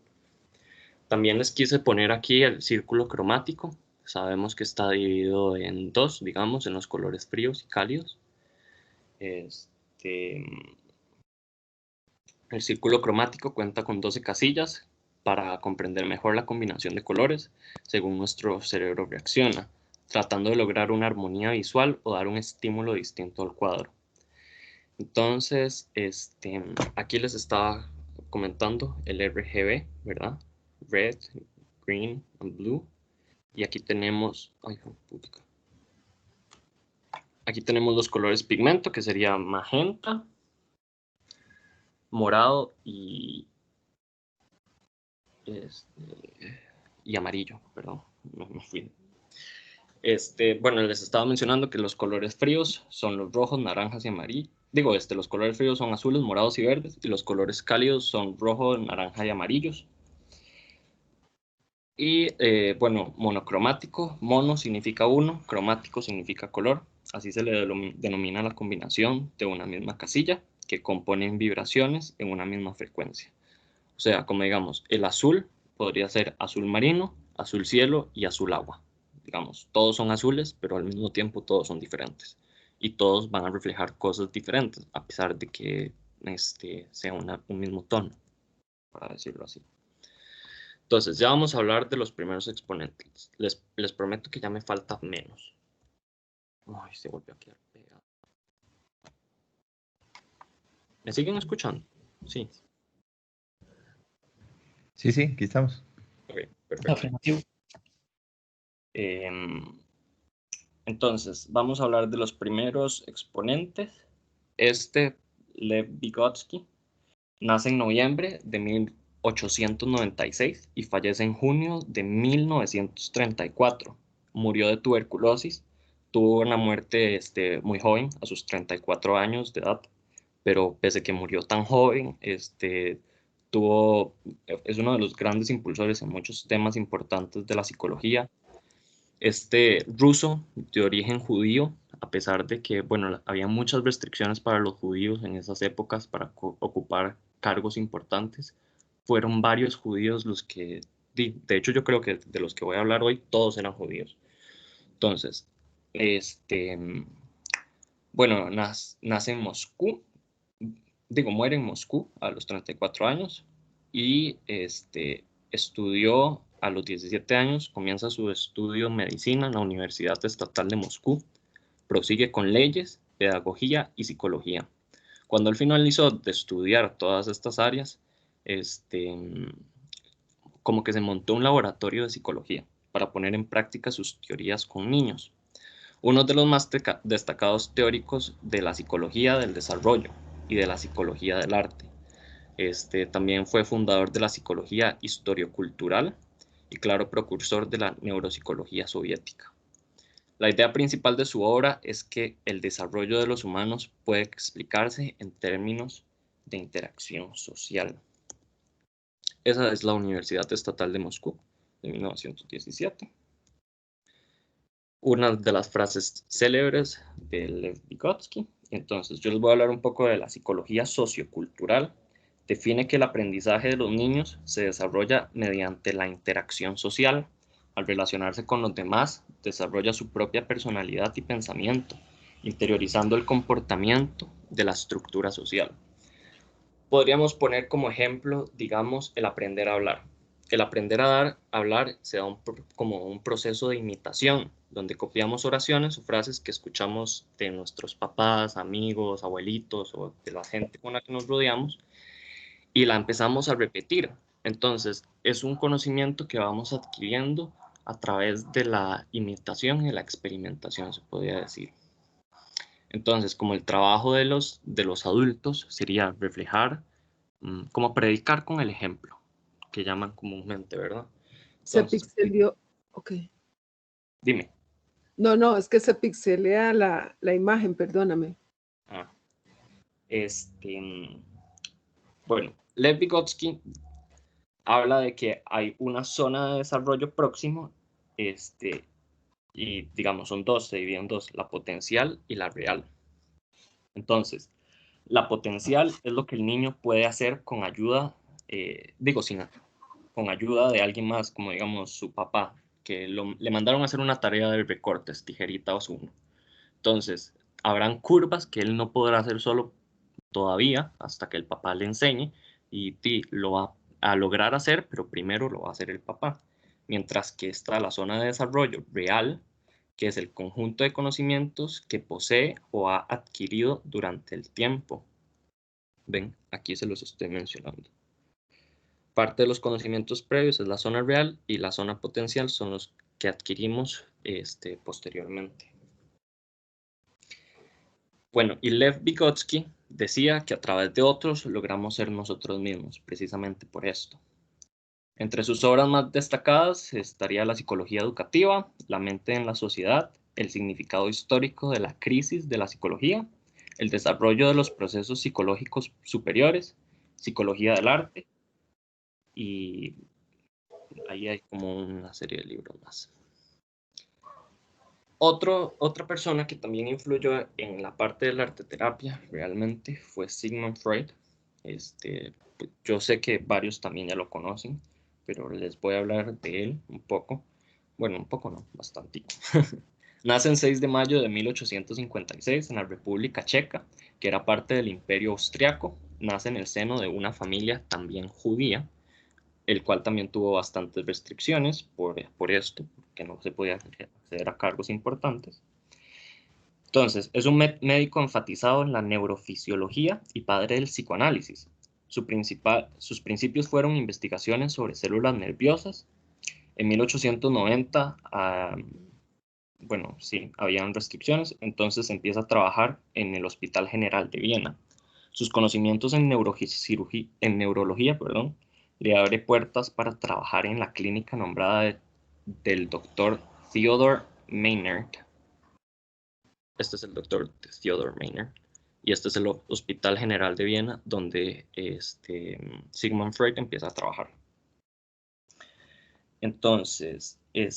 También les quise poner aquí el círculo cromático. Sabemos que está dividido en dos, digamos, en los colores fríos y cálidos. El círculo cromático cuenta con 12 casillas para comprender mejor la combinación de colores según nuestro cerebro reacciona, tratando de lograr una armonía visual o dar un estímulo distinto al cuadro. Entonces, aquí les estaba comentando el RGB, ¿verdad? Red, Green and Blue. Y aquí tenemos, aquí tenemos los colores pigmento, que sería magenta, morado y amarillo, perdón, me fui. Bueno, les estaba mencionando que los colores fríos son los rojos, naranjas y amarillos. Los colores fríos son azules, morados y verdes, y los colores cálidos son rojo, naranja y amarillos. Y bueno, monocromático, mono significa uno, cromático significa color. Así se le denomina la combinación de una misma casilla que componen vibraciones en una misma frecuencia. O sea, como digamos, el azul podría ser azul marino, azul cielo y azul agua. Digamos, todos son azules, pero al mismo tiempo todos son diferentes. y todos van a reflejar cosas diferentes, a pesar de que sea un mismo tono, para decirlo así. Entonces, ya vamos a hablar de los primeros exponentes. Les prometo que ya me falta menos. Ay, se volvió a quedar pegado. ¿Me siguen escuchando? Sí. Sí, sí, aquí estamos. Ok, perfecto. Afirmativo. Entonces, vamos a hablar de los primeros exponentes. Lev Vygotsky, nace en noviembre de 1896 y fallece en junio de 1934. Murió de tuberculosis. Tuvo una muerte muy joven, a sus 34 años de edad, pero pese a que murió tan joven, es uno de los grandes impulsores en muchos temas importantes de la psicología. Ruso de origen judío, a pesar de que, bueno, había muchas restricciones para los judíos en esas épocas para ocupar cargos importantes, fueron varios judíos los que, de hecho yo creo que de los que voy a hablar hoy, todos eran judíos. Entonces, bueno, nace en Moscú, muere en Moscú a los 34 años y estudió a los 17 años, comienza su estudio en medicina en la Universidad Estatal de Moscú, prosigue con leyes, pedagogía y psicología. Cuando él finalizó de estudiar todas estas áreas, como que se montó un laboratorio de psicología para poner en práctica sus teorías con niños. Uno de los más destacados teóricos de la psicología del desarrollo y de la psicología del arte. También fue fundador de la psicología historiocultural y claro precursor de la neuropsicología soviética. La idea principal de su obra es que el desarrollo de los humanos puede explicarse en términos de interacción social. Esa es la Universidad Estatal de Moscú, de 1917. Una de las frases célebres de Lev Vygotsky. Entonces, yo les voy a hablar un poco de la psicología sociocultural. Define que el aprendizaje de los niños se desarrolla mediante la interacción social. Al relacionarse con los demás, desarrolla su propia personalidad y pensamiento, interiorizando el comportamiento de la estructura social. Podríamos poner como ejemplo, digamos, el aprender a hablar. El aprender a hablar se da como un proceso de imitación, donde copiamos oraciones o frases que escuchamos de nuestros papás, amigos, abuelitos o de la gente con la que nos rodeamos y la empezamos a repetir. Entonces, es un conocimiento que vamos adquiriendo a través de la imitación y la experimentación, se podría decir. Entonces, como el trabajo de los adultos sería reflejar, como predicar con el ejemplo, que llaman comúnmente, ¿verdad? Se Entonces, pixelió. Ok. dime. No, es que se pixelea la imagen, perdóname. Bueno, Lev Vygotsky habla de que hay una zona de desarrollo próximo, y digamos son dos, se dividen en dos, la potencial y la real. Entonces, la potencial es lo que el niño puede hacer con ayuda, con ayuda de alguien más, como digamos su papá, que le mandaron a hacer una tarea de recortes, tijerita o uno. Entonces, habrán curvas que él no podrá hacer solo todavía, hasta que el papá le enseñe, y lo va a lograr hacer, pero primero lo va a hacer el papá. Mientras que está la zona de desarrollo real, que es el conjunto de conocimientos que posee o ha adquirido durante el tiempo. Ven, aquí se los estoy mencionando. Parte de los conocimientos previos es la zona real y la zona potencial son los que adquirimos posteriormente. Bueno, y Lev Vygotsky decía que a través de otros logramos ser nosotros mismos, precisamente por esto. Entre sus obras más destacadas estaría La psicología educativa, La mente en la sociedad, El significado histórico de la crisis de la psicología, El desarrollo de los procesos psicológicos superiores, Psicología del arte, y ahí hay como una serie de libros más. Otra persona que también influyó en la parte de la arteterapia realmente fue Sigmund Freud. Yo sé que varios también ya lo conocen, pero les voy a hablar de él un poco. Bueno, un poco no, bastante. Nace el 6 de mayo de 1856 en la República Checa, que era parte del Imperio Austriaco. Nace en el seno de una familia también judía, el cual también tuvo bastantes restricciones por esto, porque no se podía acceder a cargos importantes. Entonces, es un médico enfatizado en la neurofisiología y padre del psicoanálisis. Sus principios fueron investigaciones sobre células nerviosas. En 1890, bueno, sí, habían restricciones, entonces empieza a trabajar en el Hospital General de Viena. Sus conocimientos en neurología, le abre puertas para trabajar en la clínica nombrada del doctor Theodor Maynard. Este es el doctor Theodor Maynard. Y este es el Hospital General de Viena, donde Sigmund Freud empieza a trabajar. Entonces, en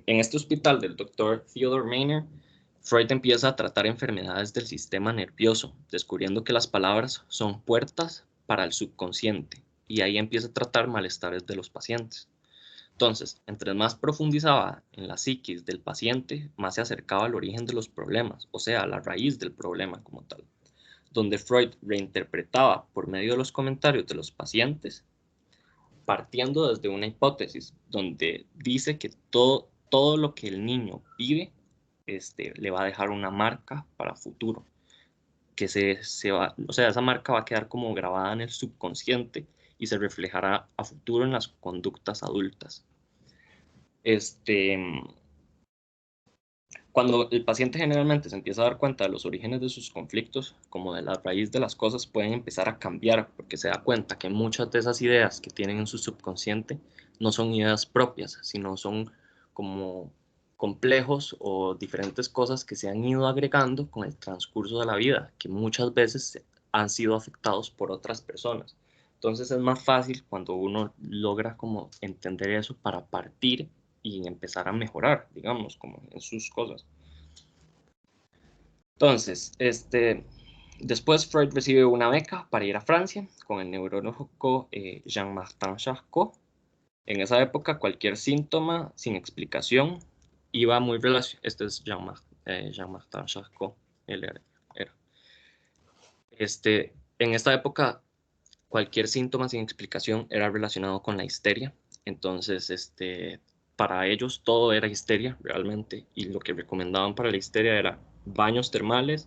este hospital del doctor Theodor Maynard, Freud empieza a tratar enfermedades del sistema nervioso, descubriendo que las palabras son puertas para el subconsciente, y ahí empieza a tratar malestares de los pacientes. Entonces, entre más profundizaba en la psiquis del paciente, más se acercaba al origen de los problemas, o sea, a la raíz del problema como tal, donde Freud reinterpretaba por medio de los comentarios de los pacientes, partiendo desde una hipótesis, donde dice que todo lo que el niño vive le va a dejar una marca para futuro, que o sea, esa marca va a quedar como grabada en el subconsciente y se reflejará a futuro en las conductas adultas. Cuando el paciente generalmente se empieza a dar cuenta de los orígenes de sus conflictos, como de la raíz de las cosas, pueden empezar a cambiar, porque se da cuenta que muchas de esas ideas que tienen en su subconsciente no son ideas propias, sino son como complejos o diferentes cosas que se han ido agregando con el transcurso de la vida, que muchas veces han sido afectados por otras personas. Entonces es más fácil cuando uno logra como entender eso para partir y empezar a mejorar, digamos, como en sus cosas. Entonces, después Freud recibe una beca para ir a Francia con el neurólogo Jean-Martin Charcot. En esa época, cualquier síntoma sin explicación iba muy relacionado. Este es Jean-Martin Charcot, él era. En esta época, cualquier síntoma sin explicación era relacionado con la histeria. Entonces, para ellos todo era histeria realmente, y lo que recomendaban para la histeria era baños termales,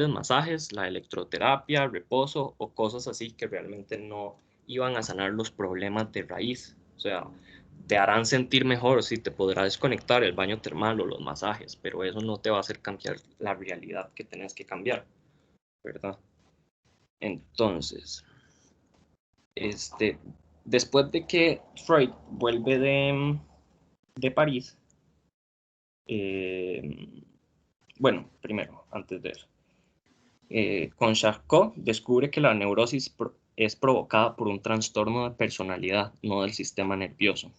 masajes, la electroterapia, reposo o cosas así que realmente no iban a sanar los problemas de raíz. O sea, te harán sentir mejor, sí, te podrá desconectar el baño termal o los masajes, pero eso no te va a hacer cambiar la realidad que tenés que cambiar, ¿verdad? Entonces, después de que Freud vuelve de París, bueno, primero, antes de eso, con Charcot descubre que la neurosis es provocada por un trastorno de personalidad, no del sistema nervioso.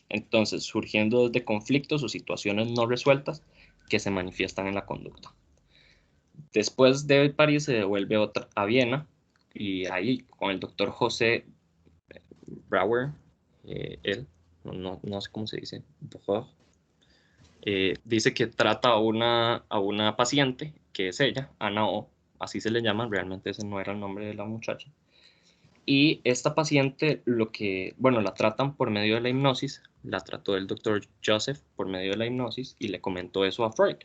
Entonces, surgiendo desde conflictos o situaciones no resueltas que se manifiestan en la conducta. Después de París se devuelve a Viena, y ahí con el doctor José Brauer, él, no sé cómo se dice, dice que trata a una paciente, que es ella, Ana O, así se le llama, realmente ese no era el nombre de la muchacha. Y esta paciente, la tratan por medio de la hipnosis, la trató el doctor Joseph por medio de la hipnosis y le comentó eso a Freud.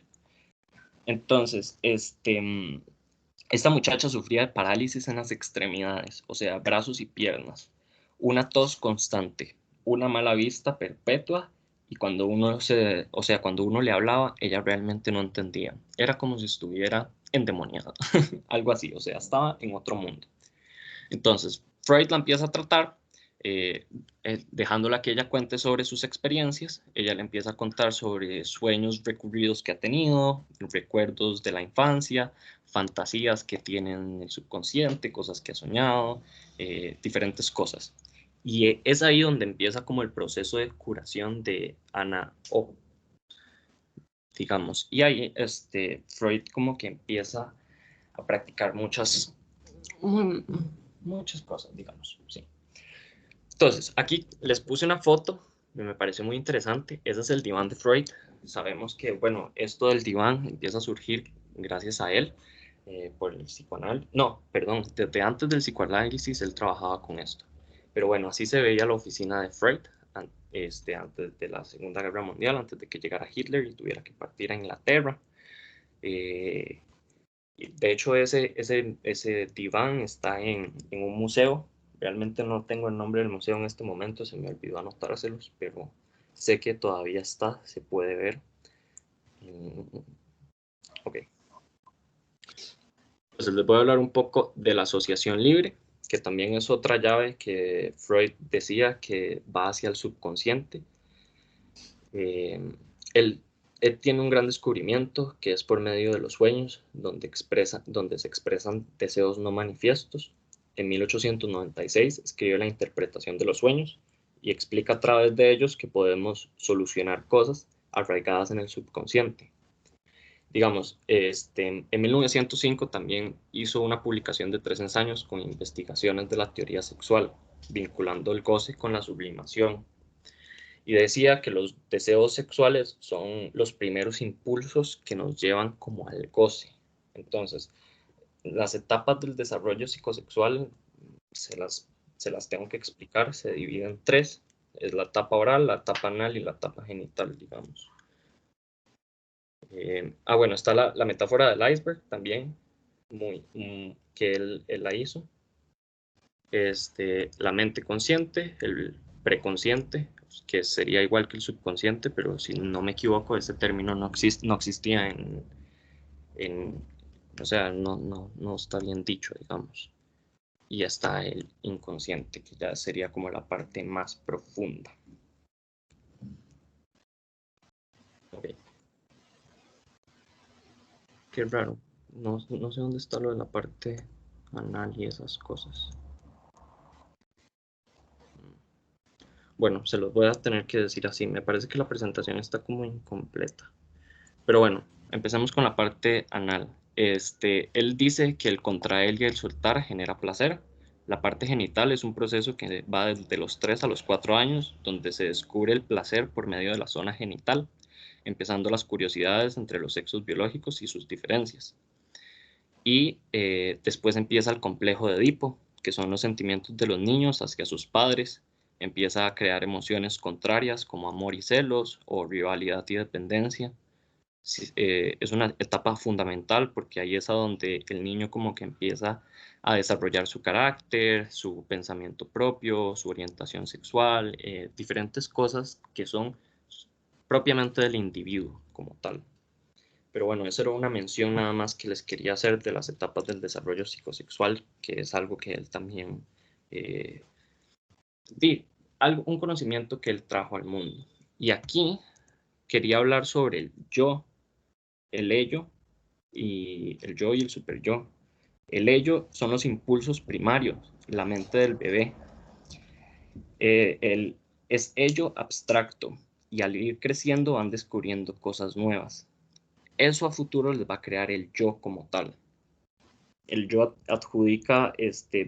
Entonces, esta muchacha sufría de parálisis en las extremidades, o sea, brazos y piernas, una tos constante, una mala vista perpetua, y cuando uno le hablaba, ella realmente no entendía. Era como si estuviera endemoniada, algo así, o sea, estaba en otro mundo. Entonces, Freud la empieza a tratar, dejándola que ella cuente sobre sus experiencias. Ella le empieza a contar sobre sueños recurridos que ha tenido, recuerdos de la infancia, fantasías que tiene en el subconsciente, cosas que ha soñado, diferentes cosas. Y es ahí donde empieza como el proceso de curación de Ana O, digamos. Y ahí Freud como que empieza a practicar muchas cosas, digamos, sí. Entonces, aquí les puse una foto me pareció muy interesante. Ese es el diván de Freud. Sabemos que, bueno, esto del diván empieza a surgir gracias a él, por el psicoanálisis. No, perdón, desde antes del psicoanálisis él trabajaba con esto. Pero bueno, así se veía la oficina de Freud antes de la Segunda Guerra Mundial, antes de que llegara Hitler y tuviera que partir a Inglaterra. De hecho, ese diván está en un museo. Realmente no tengo el nombre del museo en este momento, se me olvidó anotárselos, pero sé que todavía está, se puede ver. Ok. Entonces les voy a hablar un poco de la asociación libre, que también es otra llave que Freud decía que va hacia el subconsciente. Él tiene un gran descubrimiento que es por medio de los sueños, donde se expresan deseos no manifiestos. En 1896 escribió La interpretación de los sueños y explica a través de ellos que podemos solucionar cosas arraigadas en el subconsciente. Digamos, en 1905 también hizo una publicación de 3 ensayos con investigaciones de la teoría sexual, vinculando el goce con la sublimación. Y decía que los deseos sexuales son los primeros impulsos que nos llevan como al goce. Entonces, las etapas del desarrollo psicosexual se las tengo que explicar, se dividen en 3. Es la etapa oral, la etapa anal y la etapa genital, digamos. Bueno, está la metáfora del iceberg también, que él la hizo. La mente consciente, el preconsciente, que sería igual que el subconsciente, pero si no me equivoco, ese término no existía o sea, no está bien dicho, digamos. Y está el inconsciente, que ya sería como la parte más profunda. Okay. Qué raro, no sé dónde está lo de la parte anal y esas cosas. Bueno, se los voy a tener que decir así. Me parece que la presentación está como incompleta. Pero bueno, empecemos con la parte anal. Él dice que el contraer y el soltar genera placer. La parte genital es un proceso que va desde los 3 a los 4 años, donde se descubre el placer por medio de la zona genital, empezando las curiosidades entre los sexos biológicos y sus diferencias. Y después empieza el complejo de Edipo, que son los sentimientos de los niños hacia sus padres. Empieza a crear emociones contrarias como amor y celos o rivalidad y dependencia. Es una etapa fundamental porque ahí es a donde el niño como que empieza a desarrollar su carácter, su pensamiento propio, su orientación sexual, diferentes cosas que son propiamente del individuo como tal. Pero bueno, eso era una mención nada más que les quería hacer de las etapas del desarrollo psicosexual, que es algo que él también, un conocimiento que él trajo al mundo. Y aquí quería hablar sobre el yo, el ello y el yo y el superyo. El ello son los impulsos primarios, la mente del bebé. Es ello abstracto y al ir creciendo van descubriendo cosas nuevas. Eso a futuro les va a crear el yo como tal. El yo adjudica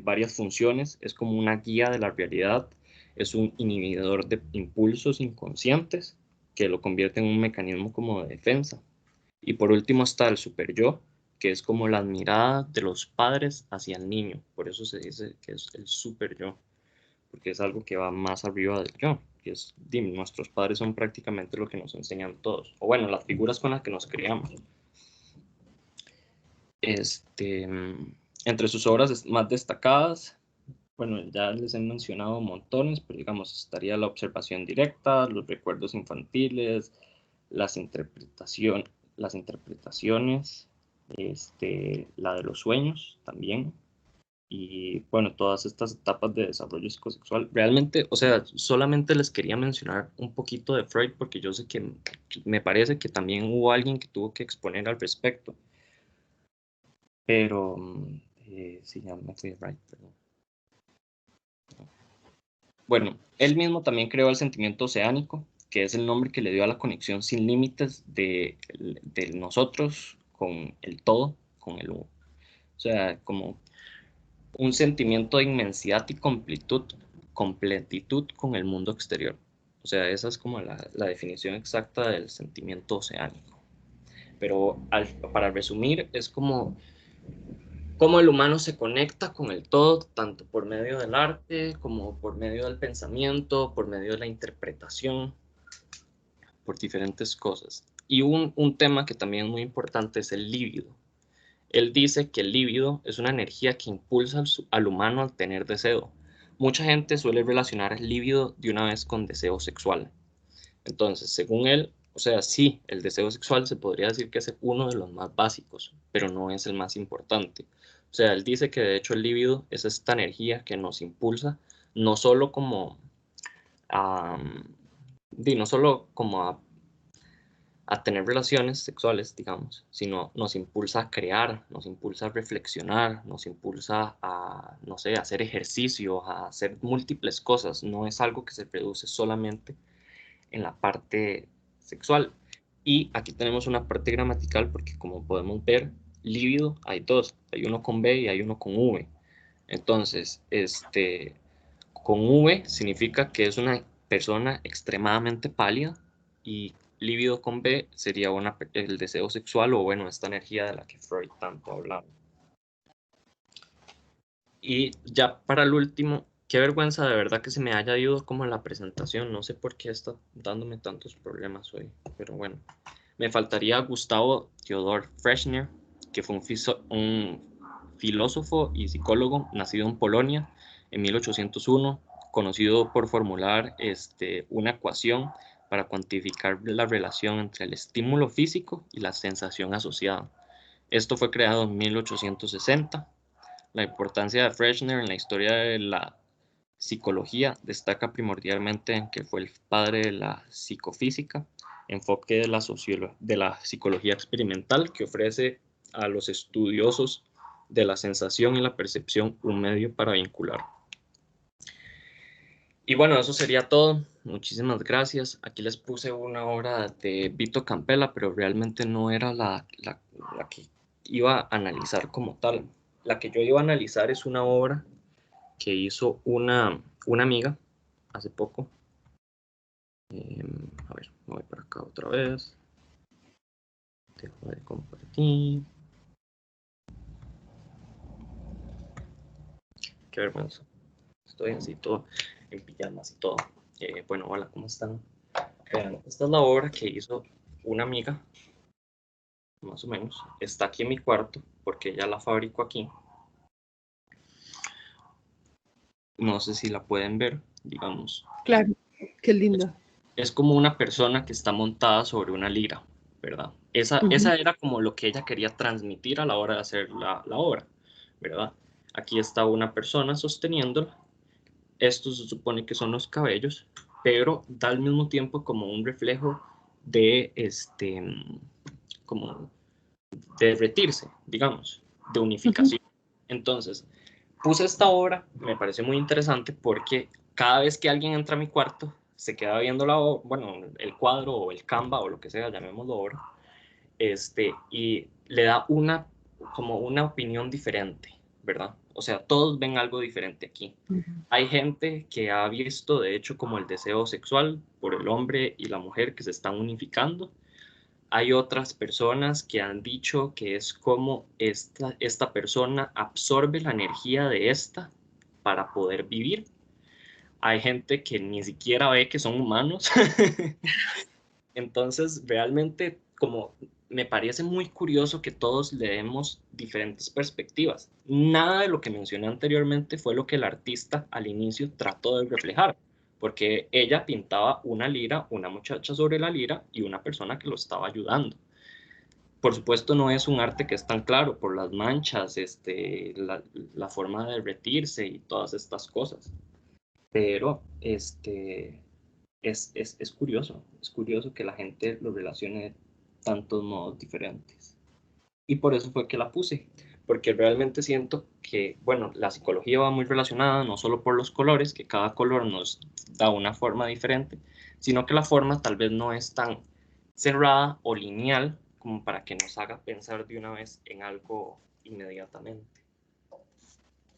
varias funciones, es como una guía de la realidad, es un inhibidor de impulsos inconscientes que lo convierte en un mecanismo como de defensa. Y por último está el superyo, que es como la mirada de los padres hacia el niño. Por eso se dice que es el superyo, porque es algo que va más arriba del yo. Que nuestros padres son prácticamente lo que nos enseñan todos. O bueno, las figuras con las que nos criamos. Entre sus obras más destacadas, bueno, ya les he mencionado montones, pero digamos, estaría la observación directa, los recuerdos infantiles, las interpretaciones, la de los sueños también, y bueno, todas estas etapas de desarrollo psicosexual. Realmente, o sea, solamente les quería mencionar un poquito de Freud, porque yo sé que me parece que también hubo alguien que tuvo que exponer al respecto. Pero, sí, ya me fui right, perdón. Bueno, él mismo también creó el sentimiento oceánico, que es el nombre que le dio a la conexión sin límites de nosotros con el todo, con el uno. O sea, como un sentimiento de inmensidad y completitud con el mundo exterior. O sea, esa es como la definición exacta del sentimiento oceánico. Pero para resumir, es como cómo el humano se conecta con el todo, tanto por medio del arte, como por medio del pensamiento, por medio de la interpretación, por diferentes cosas. Y un tema que también es muy importante es el líbido. Él dice que el líbido es una energía que impulsa al humano al tener deseo. Mucha gente suele relacionar el líbido de una vez con deseo sexual. Entonces, según él, o sea, sí, el deseo sexual se podría decir que es uno de los más básicos, pero no es el más importante. O sea, él dice que de hecho el líbido es esta energía que nos impulsa no solo como a, no solo como a tener relaciones sexuales, digamos, sino nos impulsa a crear, nos impulsa a reflexionar, nos impulsa a, no sé, a hacer ejercicio, a hacer múltiples cosas. No es algo que se reduce solamente en la parte sexual. Y aquí tenemos una parte gramatical porque como podemos ver, líbido hay dos, hay uno con B y hay uno con V. Entonces, con V significa que es una persona extremadamente pálida y líbido con B sería el deseo sexual o bueno, esta energía de la que Freud tanto hablaba. Y ya para el último, qué vergüenza de verdad que se me haya ido como la presentación, no sé por qué está dándome tantos problemas hoy, pero bueno. Me faltaría Gustavo Theodor Fechner, que fue un filósofo y psicólogo nacido en Polonia en 1801, conocido por formular una ecuación para cuantificar la relación entre el estímulo físico y la sensación asociada. Esto fue creado en 1860. La importancia de Fechner en la historia de la psicología destaca primordialmente en que fue el padre de la psicofísica, enfoque de la psicología experimental que ofrece a los estudiosos de la sensación y la percepción un medio para vincular. Y bueno, eso sería todo. Muchísimas gracias. Aquí les puse una obra de Vito Campella, pero realmente no era la que iba a analizar como tal. La que yo iba a analizar es una obra que hizo una amiga hace poco. A ver, me voy para acá otra vez. Dejo de compartir. Qué vergüenza. Estoy así todo en pijamas y todo. Bueno, hola, ¿cómo están? Vean, esta es la obra que hizo una amiga, más o menos. Está aquí en mi cuarto porque ella la fabricó aquí. No sé si la pueden ver, digamos. Claro, qué linda. Es como una persona que está montada sobre una lira, ¿verdad? Esa era como lo que ella quería transmitir a la hora de hacer la obra, ¿verdad? Aquí está una persona sosteniéndola. Estos se supone que son los cabellos, pero da al mismo tiempo como un reflejo de como de derretirse, digamos, de unificación. Entonces, puse esta obra, me pareció muy interesante porque cada vez que alguien entra a mi cuarto, se queda viendo el cuadro o el Canva o lo que sea, llamémoslo obra, y le da como una opinión diferente, ¿verdad? O sea, todos ven algo diferente aquí. Hay gente que ha visto, de hecho, como el deseo sexual por el hombre y la mujer que se están unificando. Hay otras personas que han dicho que es como esta persona absorbe la energía de esta para poder vivir. Hay gente que ni siquiera ve que son humanos. Entonces, realmente, como me parece muy curioso que todos le demos diferentes perspectivas. Nada de lo que mencioné anteriormente fue lo que el artista al inicio trató de reflejar, porque ella pintaba una lira, una muchacha sobre la lira y una persona que lo estaba ayudando. Por supuesto, no es un arte que es tan claro por las manchas, la forma de derretirse y todas estas cosas. Pero es curioso que la gente lo relacione de tantos modos diferentes. Y por eso fue que la puse, porque realmente siento que, bueno, la psicología va muy relacionada, no solo por los colores, que cada color nos da una forma diferente, sino que la forma tal vez no es tan cerrada o lineal como para que nos haga pensar de una vez en algo inmediatamente.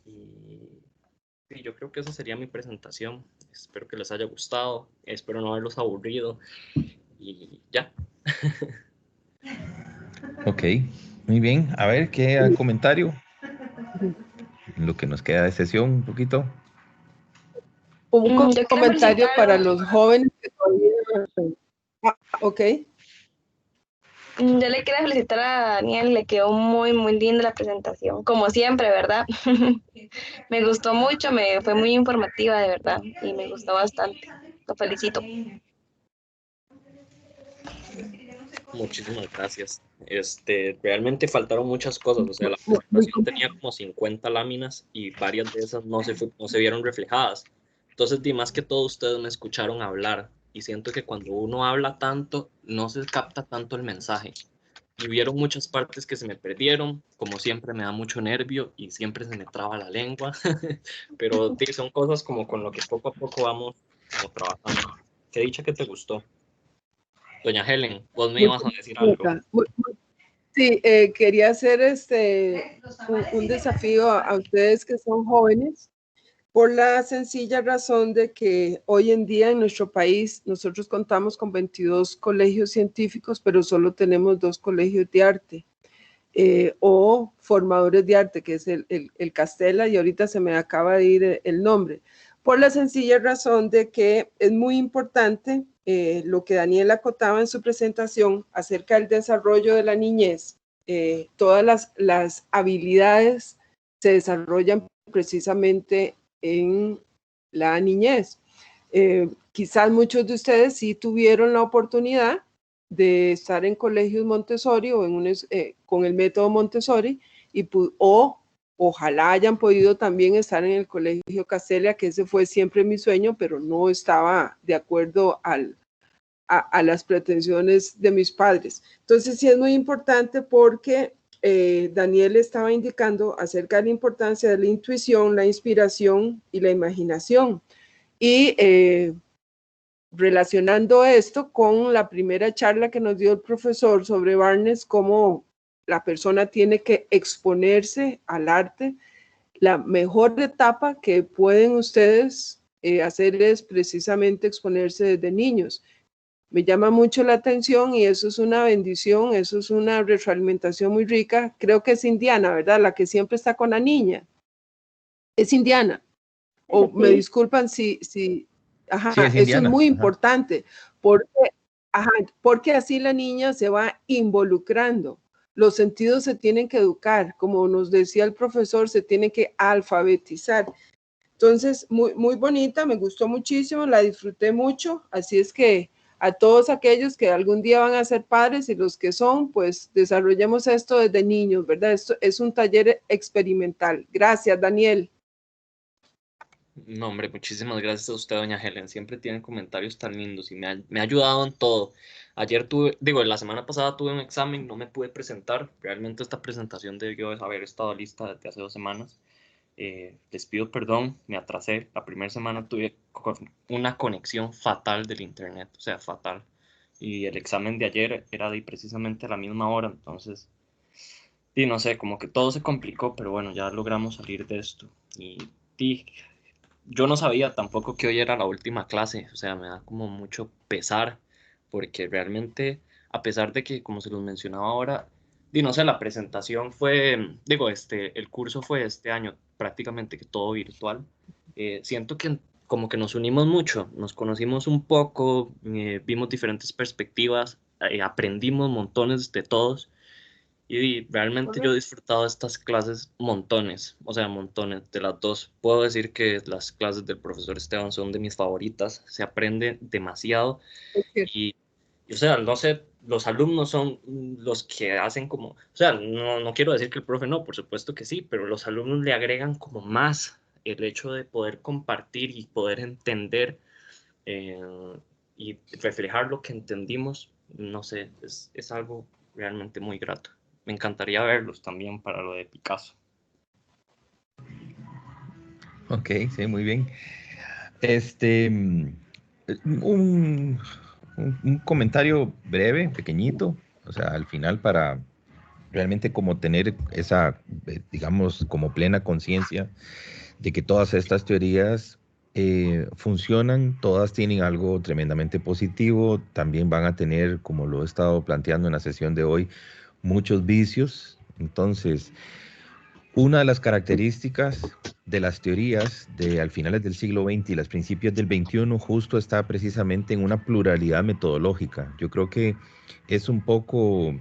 Y sí, yo creo que esa sería mi presentación. espero que les haya gustado, espero no haberlos aburrido y ya. Ok, muy bien. A ver, ¿qué comentario? Lo que nos queda de sesión, un poquito. Un Yo quiero comentario para felicitarlo. los jóvenes que todavía... Ok. Yo le quiero felicitar a Daniel, le quedó muy, muy linda la presentación, como siempre, ¿verdad? Me gustó mucho, fue muy informativa, de verdad, y me gustó bastante. Lo felicito. Muchísimas gracias. Realmente faltaron muchas cosas, o sea, la presentación tenía como 50 láminas y varias de esas no se vieron reflejadas. Entonces, más que todo, ustedes me escucharon hablar y siento que cuando uno habla tanto, no se capta tanto el mensaje. Y vieron muchas partes que se me perdieron, como siempre me da mucho nervio y siempre se me traba la lengua, pero son cosas como con lo que poco a poco vamos como trabajando. Qué dicha que te gustó. Doña Helen, vos me ibas a decir algo. Sí, quería hacer un desafío a ustedes que son jóvenes, por la sencilla razón de que hoy en día en nuestro país nosotros contamos con 22 colegios científicos, pero solo tenemos 2 colegios de arte o formadores de arte, que es el Castella, y ahorita se me acaba de ir el nombre, por la sencilla razón de que es muy importante lo que Daniel acotaba en su presentación acerca del desarrollo de la niñez. Todas las habilidades se desarrollan precisamente en la niñez. Quizás muchos de ustedes sí tuvieron la oportunidad de estar en colegios Montessori o con el método Montessori o ojalá hayan podido también estar en el colegio Castelia, que ese fue siempre mi sueño, pero no estaba de acuerdo a las pretensiones de mis padres. Entonces sí es muy importante porque Daniel estaba indicando acerca de la importancia de la intuición, la inspiración y la imaginación. Y relacionando esto con la primera charla que nos dio el profesor sobre Barnes, cómo la persona tiene que exponerse al arte, la mejor etapa que pueden ustedes hacer es precisamente exponerse desde niños. Me llama mucho la atención y eso es una bendición, eso es una retroalimentación muy rica. Creo que es Indiana, ¿verdad? La que siempre está con la niña. Es Indiana. O me disculpan ajá, Sí, es eso es Indiana. muy Ajá. importante porque así la niña se va involucrando. Los sentidos se tienen que educar, como nos decía el profesor, se tienen que alfabetizar. Entonces, muy, muy bonita, me gustó muchísimo, la disfruté mucho, así es que a todos aquellos que algún día van a ser padres y los que son, pues desarrollemos esto desde niños, ¿verdad? Esto es un taller experimental. Gracias, Daniel. No, hombre, muchísimas gracias a usted, doña Helen. Siempre tienen comentarios tan lindos y me ha ayudado en todo. Ayer la semana pasada tuve un examen, no me pude presentar. Realmente esta presentación debió haber estado lista desde hace 2 semanas. Les pido perdón, me atrasé. La primera semana tuve una conexión fatal del internet, o sea, fatal. Y el examen de ayer era precisamente a la misma hora, entonces, y no sé, como que todo se complicó, pero bueno, ya logramos salir de esto. Y yo no sabía tampoco que hoy era la última clase, o sea, me da como mucho pesar, porque realmente, a pesar de que, como se los mencionaba ahora, no sé, la presentación fue, el curso fue este año prácticamente que todo virtual. Siento que como que nos unimos mucho, nos conocimos un poco, vimos diferentes perspectivas, aprendimos montones de todos. Y realmente yo he disfrutado de estas clases montones, o sea, montones de las dos. Puedo decir que las clases del profesor Esteban son de mis favoritas, se aprende demasiado y, o sea, no sé, los alumnos son los que hacen como, o sea, no quiero decir que el profe no, por supuesto que sí, pero los alumnos le agregan como más el hecho de poder compartir y poder entender eh, y reflejar lo que entendimos, no sé, es algo realmente muy grato. Me encantaría verlos también para lo de Picasso. Ok, sí, muy bien. Un comentario breve, pequeñito, o sea, al final para realmente como tener esa, digamos, como plena conciencia de que todas estas teorías funcionan, todas tienen algo tremendamente positivo, también van a tener, como lo he estado planteando en la sesión de hoy, muchos vicios. Entonces, una de las características de las teorías de al finales del siglo XX y los principios del XXI justo está precisamente en una pluralidad metodológica. Yo creo que es un poco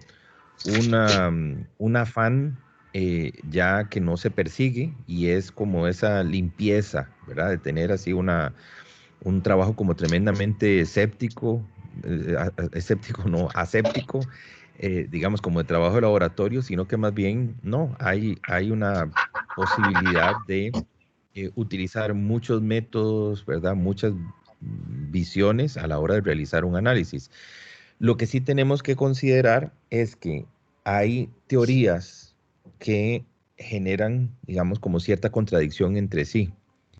un afán ya que no se persigue y es como esa limpieza, ¿verdad? De tener así un trabajo como tremendamente escéptico, escéptico no, aséptico, digamos como de trabajo de laboratorio, sino que más bien no, hay una posibilidad de utilizar muchos métodos, ¿verdad? Muchas visiones a la hora de realizar un análisis. Lo que sí tenemos que considerar es que hay teorías que generan, digamos, como cierta contradicción entre sí.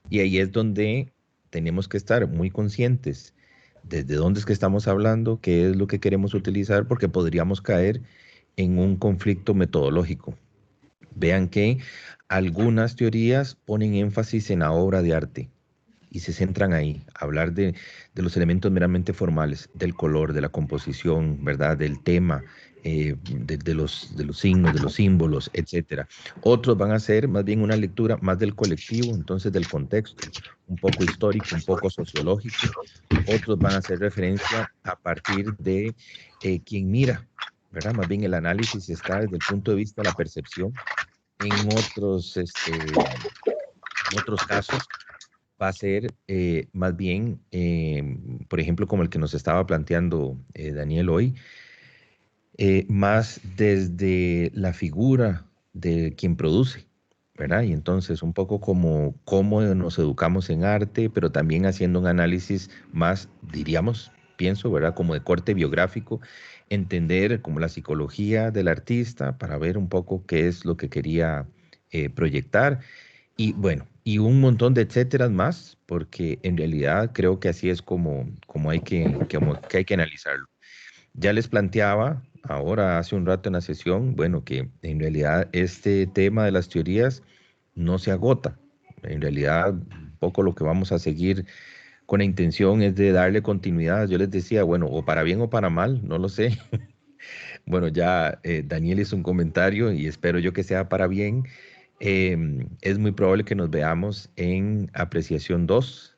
Y ahí es donde tenemos que estar muy conscientes desde dónde es que estamos hablando, qué es lo que queremos utilizar, porque podríamos caer en un conflicto metodológico. Vean que algunas teorías ponen énfasis en la obra de arte y se centran ahí, a hablar de los elementos meramente formales, del color, de la composición, ¿verdad? Del tema, de los signos, de los símbolos, etcétera. Otros van a hacer más bien una lectura más del colectivo, entonces del contexto, un poco histórico, un poco sociológico. Otros van a hacer referencia a partir de quien mira, ¿verdad? Más bien el análisis está desde el punto de vista de la percepción. En otros casos va a ser más bien, por ejemplo, como el que nos estaba planteando Daniel hoy, más desde la figura de quien produce, ¿verdad? Y entonces un poco como cómo nos educamos en arte, pero también haciendo un análisis más, diríamos, pienso, ¿verdad? Como de corte biográfico, entender como la psicología del artista para ver un poco qué es lo que quería proyectar. Y bueno, y un montón de etcéteras más, porque en realidad creo que así es como hay que hay que analizarlo. Ya les planteaba ahora hace un rato en la sesión, bueno, que en realidad este tema de las teorías no se agota. En realidad, un poco lo que vamos a seguir con la intención es de darle continuidad. Yo les decía, bueno, o para bien o para mal, no lo sé. Bueno, ya Daniel hizo un comentario y espero yo que sea para bien. Es muy probable que nos veamos en apreciación 2,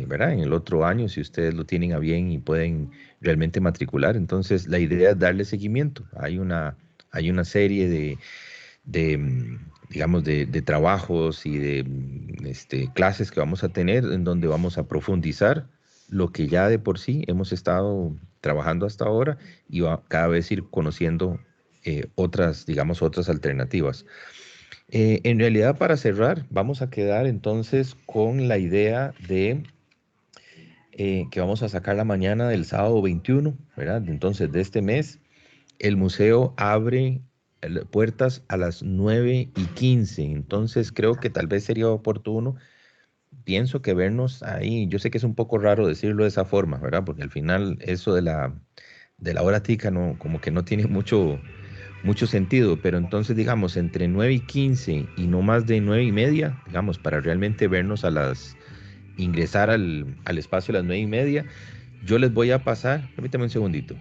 ¿verdad? En el otro año, si ustedes lo tienen a bien y pueden realmente matricular. Entonces, la idea es darle seguimiento. Hay una serie digamos, de trabajos y de clases que vamos a tener en donde vamos a profundizar lo que ya de por sí hemos estado trabajando hasta ahora y va cada vez ir conociendo otras, digamos, otras alternativas. En realidad, para cerrar, vamos a quedar entonces con la idea de que vamos a sacar la mañana del sábado 21, ¿verdad? Entonces, de este mes, el museo abre puertas a las 9:15. Entonces, creo que tal vez sería oportuno, pienso que vernos ahí. Yo sé que es un poco raro decirlo de esa forma, ¿verdad? Porque al final eso de la hora tica no, como que no tiene mucho sentido, pero entonces digamos entre 9:15 y no más de 9:30, digamos, para realmente vernos ingresar al espacio a las 9:30, yo les voy a pasar, permítame un segundito.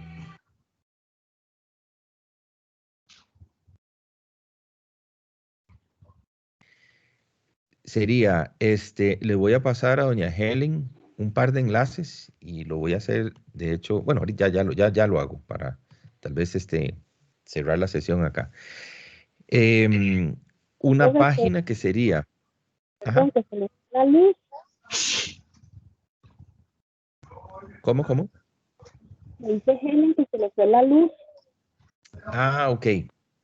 Sería, le voy a pasar a doña Helen un par de enlaces y lo voy a hacer, de hecho, bueno, ahorita ya lo hago para tal vez cerrar la sesión acá. Una página que sería... Ajá. La luz. ¿Cómo? Me dice Helen que se le fue la luz. Ah, ok.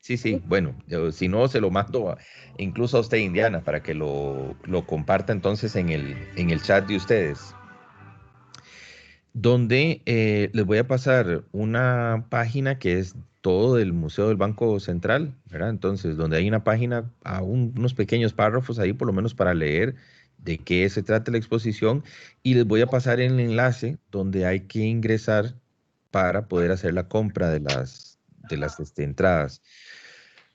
Sí, bueno, si no, se lo mando incluso a usted, Indiana, para que lo comparta entonces en el chat de ustedes. Donde les voy a pasar una página que es todo del Museo del Banco Central, ¿verdad? Entonces, donde hay una página, unos pequeños párrafos ahí, por lo menos para leer de qué se trata la exposición, y les voy a pasar el enlace donde hay que ingresar para poder hacer la compra de las entradas.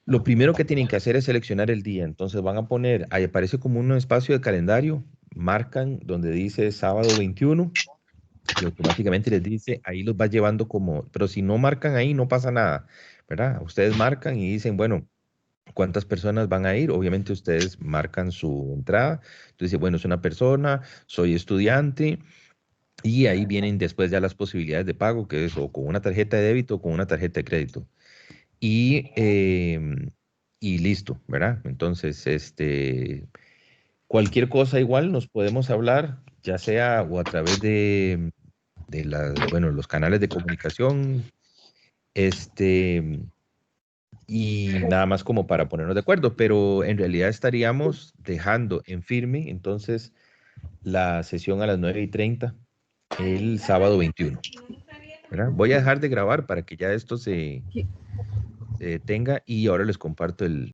Lo primero que tienen que hacer es seleccionar el día. Entonces van a poner, ahí aparece como un espacio de calendario, marcan donde dice sábado 21 y automáticamente les dice, ahí los va llevando como, pero si no marcan ahí no pasa nada, ¿verdad? Ustedes marcan y dicen, bueno, ¿cuántas personas van a ir? Obviamente ustedes marcan su entrada. Entonces, bueno, es una persona, soy estudiante, y ahí vienen después ya las posibilidades de pago, que es o con una tarjeta de débito o con una tarjeta de crédito. Y listo, ¿verdad? Entonces, cualquier cosa igual nos podemos hablar, ya sea o a través de los canales de comunicación, y nada más como para ponernos de acuerdo, pero en realidad estaríamos dejando en firme entonces la sesión a las 9:30 el sábado 21, ¿verdad? Voy a dejar de grabar para que ya esto se detenga y ahora les comparto el